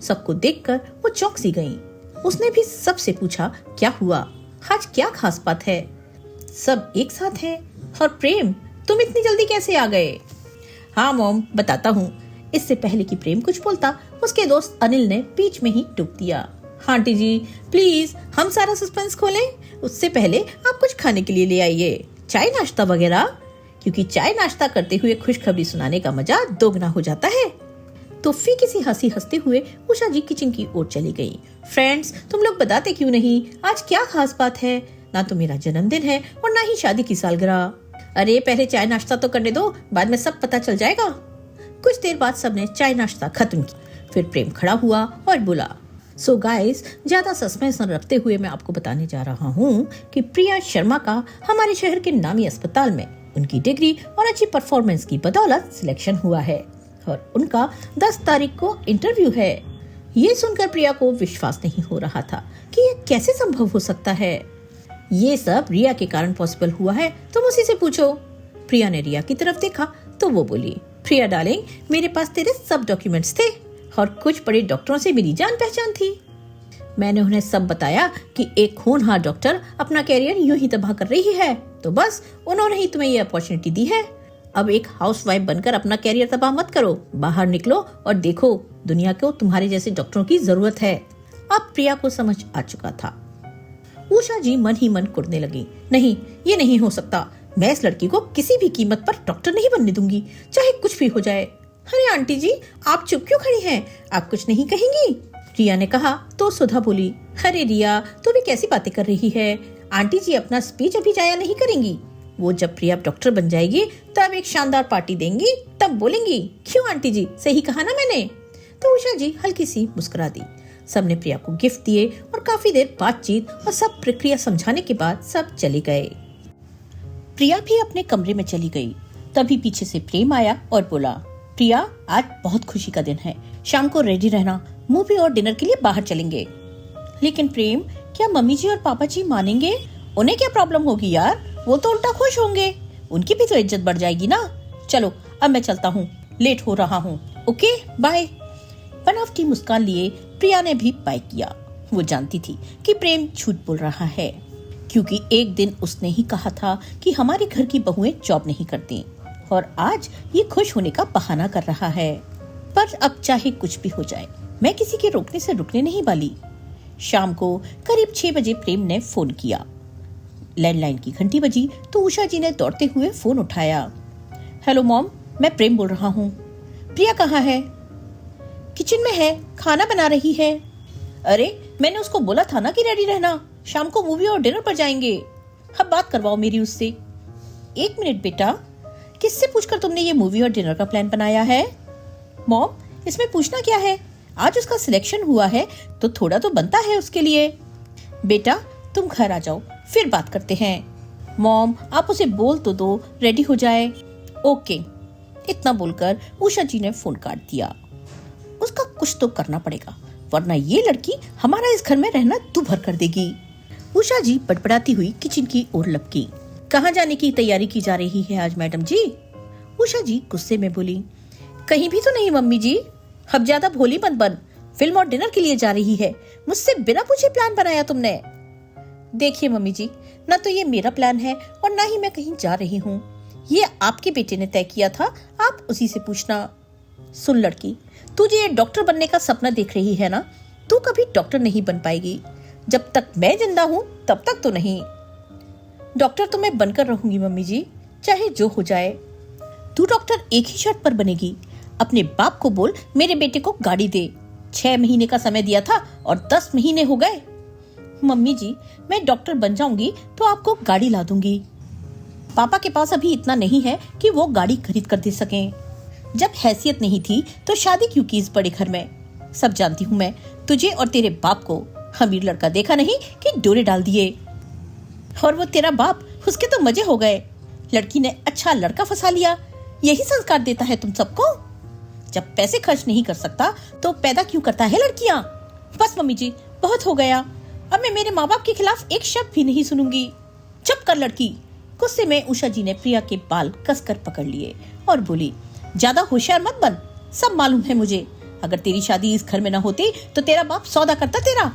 सबको देखकर वो चौंक सी गई। उसने भी सबसे पूछा, क्या हुआ, आज क्या खास बात है? सब एक साथ हैं। और प्रेम, तुम इतनी जल्दी कैसे आ गए? हाँ मॉम, बताता हूँ। इससे पहले कि प्रेम कुछ बोलता, उसके दोस्त अनिल ने बीच में ही टोक दिया। आंटी जी प्लीज, हम सारा सस्पेंस खोलें, उससे पहले आप कुछ खाने के लिए ले आइए, चाय नाश्ता वगैरह, क्योंकि चाय नाश्ता करते हुए खुशखबरी सुनाने का मजा दोगुना हो जाता है। तो फीकी सी हंसी हंसते हुए उषा जी किचन की ओर चली गई। फ्रेंड्स, तुम लोग बताते क्यों नहीं, आज क्या खास बात है? ना तो मेरा जन्मदिन है और ना ही शादी की सालगिरह। अरे पहले चाय नाश्ता तो करने दो, बाद में सब पता चल जाएगा। कुछ देर बाद सबने चाय नाश्ता खत्म किया। फिर प्रेम खड़ा हुआ और बोला, सो गाइस, ज्यादा सस्पेंस न रखते हुए मैं आपको बताने जा रहा हूँ कि प्रिया शर्मा का हमारे शहर के नामी अस्पताल में उनकी डिग्री और अच्छी परफॉर्मेंस की बदौलत सिलेक्शन हुआ है और उनका 10 तारीख को इंटरव्यू है। ये सुनकर प्रिया को विश्वास नहीं हो रहा था कि ये कैसे संभव हो सकता है। ये सब रिया के कारण पॉसिबल हुआ है, तुम उसी से पूछो। प्रिया ने रिया की तरफ देखा तो वो बोली, प्रिया डार्लिंग, मेरे पास तेरे सब डॉक्यूमेंट्स थे और कुछ बड़े डॉक्टरों से मेरी जान पहचान थी। मैंने उन्हें सब बताया कि एक होनहार डॉक्टर अपना कैरियर यूं ही तबाह कर रही है, तो बस उन्होंने ही तुम्हें ये अपॉर्चुनिटी दी है। अब एक हाउसवाइफ बनकर अपना कैरियर तबाह मत करो, बाहर निकलो और देखो, दुनिया को तुम्हारे जैसे डॉक्टरों की जरूरत है। अब प्रिया को समझ आ चुका था। उषा जी मन ही मन कुड़ने लगी। नहीं, ये नहीं हो सकता। मैं इस लड़की को किसी भी कीमत पर डॉक्टर नहीं बनने दूंगी, चाहे कुछ भी हो जाए। अरे आंटी जी, आप चुप क्यों खड़ी हैं? आप कुछ नहीं कहेंगी? रिया ने कहा तो सुधा बोली, अरे रिया, तू भी कैसी बातें कर रही है? आंटी जी अपना स्पीच अभी जाया नहीं करेंगी। वो जब प्रिया डॉक्टर बन जाएगी तब एक शानदार पार्टी देंगी, तब बोलेंगी। क्यों आंटी जी, सही कहा ना मैंने? तो उषा जी हल्की सी मुस्कुरा दी। सबने प्रिया को गिफ्ट दिए और काफी देर बातचीत और सब प्रक्रिया समझाने के बाद सब चले गए। प्रिया भी अपने कमरे में चली गई। तभी पीछे से प्रेम आया और बोला, प्रिया, आज बहुत खुशी का दिन है, शाम को रेडी रहना, मूवी और डिनर के लिए बाहर चलेंगे। लेकिन प्रेम, क्या मम्मी जी और पापा जी मानेंगे? उन्हें क्या प्रॉब्लम होगी यार? वो तो उल्टा खुश होंगे, उनकी भी तो इज्जत बढ़ जाएगी ना। चलो अब मैं चलता हूँ, लेट हो रहा हूँ। Okay bye. बनावटी मुस्कान लिए प्रिया ने भी बाय किया। वो जानती थी कि प्रेम झूठ बोल रहा है, क्योंकि एक दिन उसने ही कहा था कि हमारे घर की बहुएं जॉब नहीं करती, और आज ये खुश होने का बहाना कर रहा है। पर अब चाहे कुछ भी हो जाए, मैं किसी के रोकने से रुकने नहीं वाली। शाम को करीब 6 बजे प्रेम ने फोन किया। लैंडलाइन की घंटी बजी तो उषा जी ने दौड़ते हुए फोन उठाया। हेलो मॉम, मैं प्रेम बोल रहा हूँ। प्रिया कहाँ है? किचन में है, खाना बना रही है। अरे मैंने उसको बोला था ना कि रेडी रहना, शाम को मूवी और डिनर पर जाएंगे। अब बात करवाओ मेरी उससे। 1 मिनट बेटा, किससे पूछकर तुमने ये मूवी और डिनर का प्लान बनाया है? मॉम, इसमें पूछना क्या है? आज उसका सिलेक्शन हुआ है तो थोड़ा तो बनता है उसके लिए। बेटा तुम घर आ जाओ, फिर बात करते हैं। मॉम, आप उसे बोल तो दो रेडी हो जाए। ओके। इतना बोलकर उषा जी ने फोन काट दिया। उसका कुछ तो करना पड़ेगा, वरना ये लड़की हमारा इस घर में रहना दूभर कर देगी। उषा जी बड़बड़ाती हुई किचन की ओर लपकी। कहाँ जाने की तैयारी की जा रही है आज मैडम जी? उषा जी गुस्से में बोली। कहीं भी तो नहीं मम्मी जी, अब ज्यादा भोली मत बन। फिल्म और डिनर के लिए जा रही है, मुझसे बिना पूछे प्लान बनाया तुमने। देखिए मम्मी जी, न तो ये मेरा प्लान है और न ही मैं कहीं जा रही हूँ। ये आपके बेटे ने तय किया था, आप उसी से पूछना। सुन लड़की, तुझे ये डॉक्टर बनने का सपना देख रही है ना, तू कभी डॉक्टर नहीं बन पाएगी। जब तक मैं जिंदा हूँ तब तक तो नहीं। डॉक्टर तो मैं बनकर रहूंगी मम्मी जी, चाहे जो हो जाए। तू डॉक्टर एक ही शर्त पर बनेगी, अपने बाप को बोल मेरे बेटे को गाड़ी दे। 6 महीने का समय दिया था और 10 महीने हो गए। मम्मी जी, मैं डॉक्टर बन जाऊंगी तो आपको गाड़ी ला दूंगी। पापा के पास अभी इतना नहीं है कि वो गाड़ी खरीद कर दे सकें। जब हैसियत नहीं थी तो शादी क्यों की इस बड़े घर में? सब जानती हूँ मैं, तुझे और तेरे बाप को अमीर लड़का देखा नहीं कि डोरे डाल दिए। और वो तेरा बाप, उसके तो मजे हो गए। लड़की ने अच्छा लड़का फंसा लिया, यही संस्कार देता है तुम सबको। जब पैसे खर्च नहीं कर सकता तो पैदा क्यों करता है लड़कियां? बस मम्मी जी, बहुत हो गया। अब मैं मेरे माँ बाप के खिलाफ एक शब्द भी नहीं सुनूंगी। चुप कर लड़की। गुस्से में उषा जी ने प्रिया के बाल कसकर पकड़ लिए और बोली, ज्यादा होशियार मत बन, सब मालूम है मुझे। अगर तेरी शादी इस घर में ना होती तो तेरा बाप सौदा करता तेरा।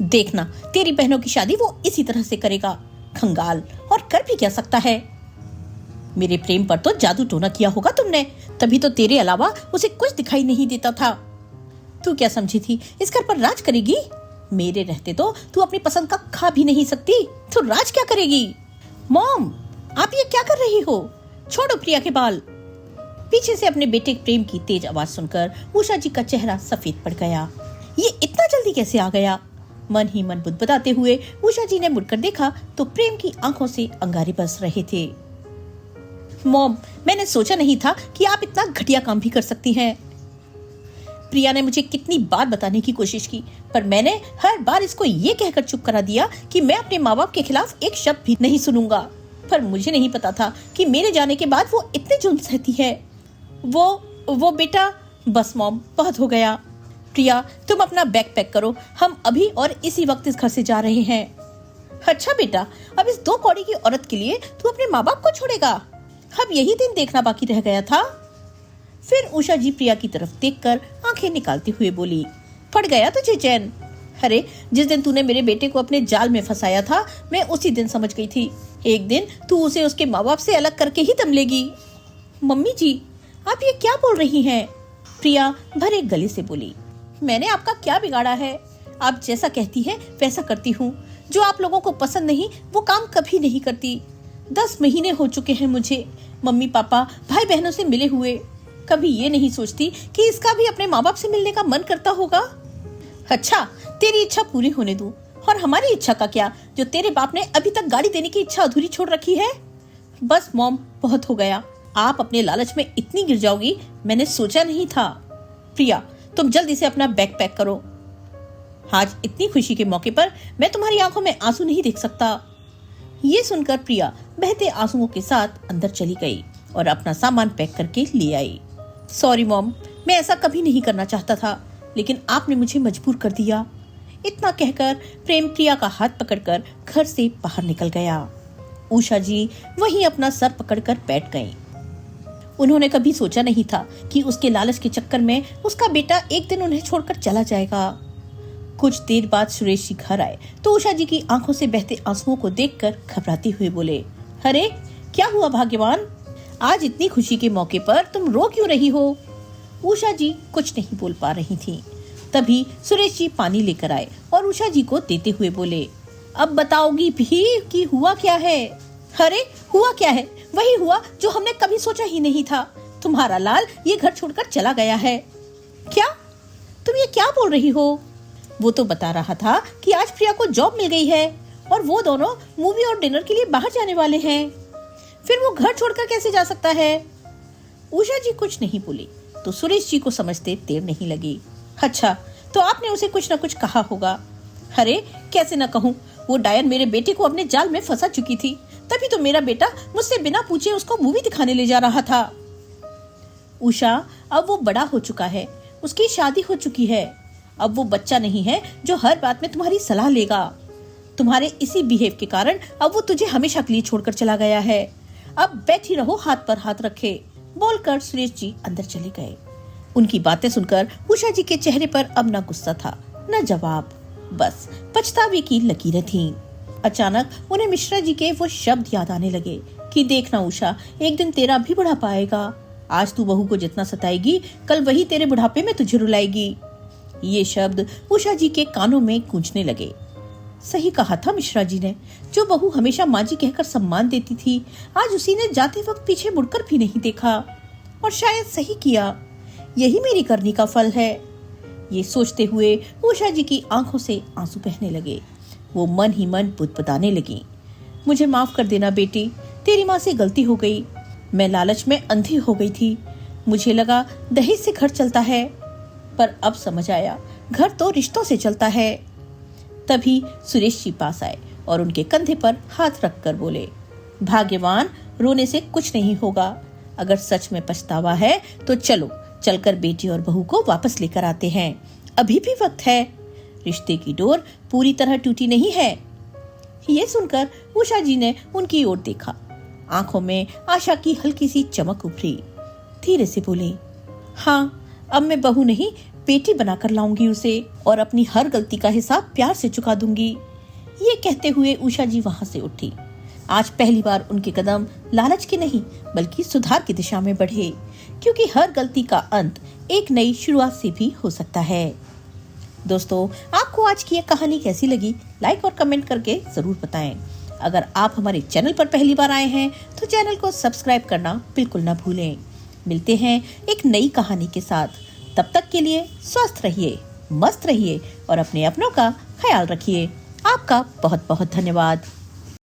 देखना, तेरी बहनों की शादी वो इसी तरह से करेगा, खंगाल। और कर भी क्या सकता है? मेरे प्रेम पर तो जादू टोना किया होगा तुमने, तभी तो तेरे अलावा उसे कुछ दिखाई नहीं देता था। तू क्या समझी थी इस घर पर राज करेगी? मेरे रहते तो तू अपनी पसंद का खा भी नहीं सकती, तो राज क्या करेगी? मॉम, आप ये क्या कर रही हो? छोड़ो प्रिया के बाल। पीछे से अपने बेटे प्रेम की तेज आवाज सुनकर उषा जी का चेहरा सफेद पड़ गया। ये इतना जल्दी कैसे आ गया? मन ही मन बुदबुदाते हुए उषा जी ने मुड़कर देखा तो प्रेम की आंखों से अंगारे बरस रहे थे। मॉम, मैंने सोचा नहीं था कि आप इतना घटिया काम भी कर सकती हैं। प्रिया ने मुझे कितनी बार बताने की कोशिश की, पर मैंने हर बार इसको ये कहकर चुप करा दिया कि मैं अपने माँ बाप के खिलाफ एक शब्द भी नहीं सुनूंगा। पर मुझे नहीं पता था कि मेरे जाने के बाद वो इतने जुल्म सहती है। वो बेटा, बस मॉम, बहुत हो गया। प्रिया, तुम अपना बैग पैक करो, हम अभी और इसी वक्त इस घर से जा रहे हैं। अच्छा बेटा, अब इस 2 कौड़ी की औरत के लिए तू अपने माँ बाप को छोड़ेगा? अब यही दिन देखना बाकी रह गया था। फिर उषा जी प्रिया की तरफ देखकर आंखें निकालते हुए बोली, पड़ गया तुझे चैन? अरे जिस दिन तूने मेरे बेटे को अपने जाल में फंसाया था, मैं उसी दिन समझ गई थी, एक दिन तू उसे उसके माँ बाप से अलग करके ही दम लेगी। मम्मी जी, आप ये क्या बोल रही हैं? प्रिया भरे गले से बोली, मैंने आपका क्या बिगाड़ा है? आप जैसा कहती हैं वैसा करती हूँ। जो आप लोगों को पसंद नहीं वो काम कभी नहीं करती। 10 महीने हो चुके हैं मुझे मम्मी पापा भाई बहनों से मिले हुए। कभी ये नहीं सोचती कि इसका भी अपने माँ बाप से मिलने का मन करता होगा। अच्छा, तेरी इच्छा पूरी होने दूं, और हमारी इच्छा का क्या, जो तेरे बाप ने अभी तक गाड़ी देने की इच्छा अधूरी छोड़ रखी है। बस मॉम, बहुत हो गया। आप अपने लालच में इतनी गिर जाओगी मैंने सोचा नहीं था। प्रिया, तुम जल्दी से अपना बैग पैक करो। आज इतनी खुशी के मौके पर मैं तुम्हारी आंखों में आंसू नहीं देख सकता। ये सुनकर प्रिया बहते आंसुओं के साथ अंदर चली गई और अपना सामान पैक करके ले आई। सॉरी मॉम, मैं ऐसा कभी नहीं करना चाहता था, लेकिन आपने मुझे मजबूर कर दिया। इतना कहकर प्रेम प्रिया का हाथ पकड़कर घर से बाहर निकल गया। उषा जी वहीं अपना सर पकड़कर बैठ गईं। उन्होंने कभी सोचा नहीं था कि उसके लालच के चक्कर में उसका बेटा एक दिन उन्हें छोड़कर चला जाएगा। कुछ देर बाद सुरेश जी घर आए तो उषा जी की आंखों से बहते आंसुओं को देखकर घबराते हुए बोले, अरे क्या हुआ भाग्यवान, आज इतनी खुशी के मौके पर तुम रो क्यों रही हो। उषा जी कुछ नहीं बोल पा रही थी। तभी सुरेश जी पानी लेकर आए और उषा जी को देते हुए बोले, अब बताओगी भी कि हुआ क्या है। अरे हुआ क्या है, वही हुआ जो हमने कभी सोचा ही नहीं था। तुम्हारा लाल ये घर छोड़कर चला गया है। क्या, तुम ये क्या बोल रही हो। वो तो बता रहा था कि आज प्रिया को जॉब मिल गई है और वो दोनों मूवी और डिनर के लिए बाहर जाने वाले हैं। फिर वो घर छोड़कर कैसे जा सकता है। उषा जी कुछ नहीं बोली तो सुरेश जी को समझते देर नहीं लगी। अच्छा, तो आपने उसे कुछ न कुछ कहा होगा। अरे कैसे न कहूँ, वो डायन मेरे बेटे को अपने जाल में फंसा चुकी थी, तभी तो मेरा बेटा मुझसे बिना पूछे उसको मूवी दिखाने ले जा रहा था। उषा, अब वो बड़ा हो चुका है, उसकी शादी हो चुकी है। अब वो बच्चा नहीं है जो हर बात में तुम्हारी सलाह लेगा। तुम्हारे इसी बिहेव के कारण अब वो तुझे हमेशा के लिए छोड़कर चला गया है। अब बैठी रहो हाथ पर हाथ रखे, बोलकर सुरेश जी अंदर चले गए। उनकी बातें सुनकर उषा जी के चेहरे पर अब न गुस्सा था न जवाब, बस पछतावे की लकीरें थीं। अचानक उन्हें मिश्रा जी के वो शब्द याद आने लगे कि देखना उषा, एक दिन तेरा भी बुढ़ापा आएगा। आज तू बहू को जितना सताएगी, कल वही तेरे बुढ़ापे में तुझे रुलाएगी। ये शब्द उषा जी के कानों में गूंजने लगे। सही कहा था मिश्रा जी ने, जो बहू हमेशा माँ जी कहकर सम्मान देती थी, आज उसी ने जाते वक्त पीछे मुड़कर भी नहीं देखा। और शायद सही किया, यही मेरी करनी का फल है। ये सोचते हुए उषा जी की आंखों से आंसू बहने लगे। वो मन ही मन बुदबुदाने लगी, मुझे माफ कर देना बेटी, तेरी माँ से गलती हो गई। मैं लालच में अंधी हो गई थी। मुझे लगा दहेज से घर चलता है, पर अब समझ आया घर तो रिश्तों से चलता है। तभी सुरेश जी पास आए और उनके कंधे पर हाथ रखकर बोले, भाग्यवान, रोने से कुछ नहीं होगा। अगर सच में पछतावा है तो चलो चलकर बेटी और बहू को वापस लेकर आते हैं। अभी भी वक्त है, रिश्ते की डोर पूरी तरह टूटी नहीं है। ये सुनकर उषा जी ने उनकी ओर देखा। आंखों में आशा की हल्की सी चमक उभरी। धीरे से बोली, हाँ, अब मैं बहू नहीं बेटी बनाकर लाऊंगी उसे, और अपनी हर गलती का हिसाब प्यार से चुका दूंगी। ये कहते हुए उषा जी वहां से उठी। आज पहली बार उनके कदम लालच के नहीं बल्कि सुधार की दिशा में बढ़े, क्योंकि हर गलती का अंत एक नई शुरुआत से भी हो सकता है। दोस्तों, आपको आज की ये कहानी कैसी लगी, लाइक और कमेंट करके जरूर बताएं। अगर आप हमारे चैनल पर पहली बार आए हैं तो चैनल को सब्सक्राइब करना बिल्कुल ना भूलें। मिलते हैं एक नई कहानी के साथ। तब तक के लिए स्वस्थ रहिए, मस्त रहिए और अपने अपनों का ख्याल रखिए। आपका बहुत बहुत धन्यवाद।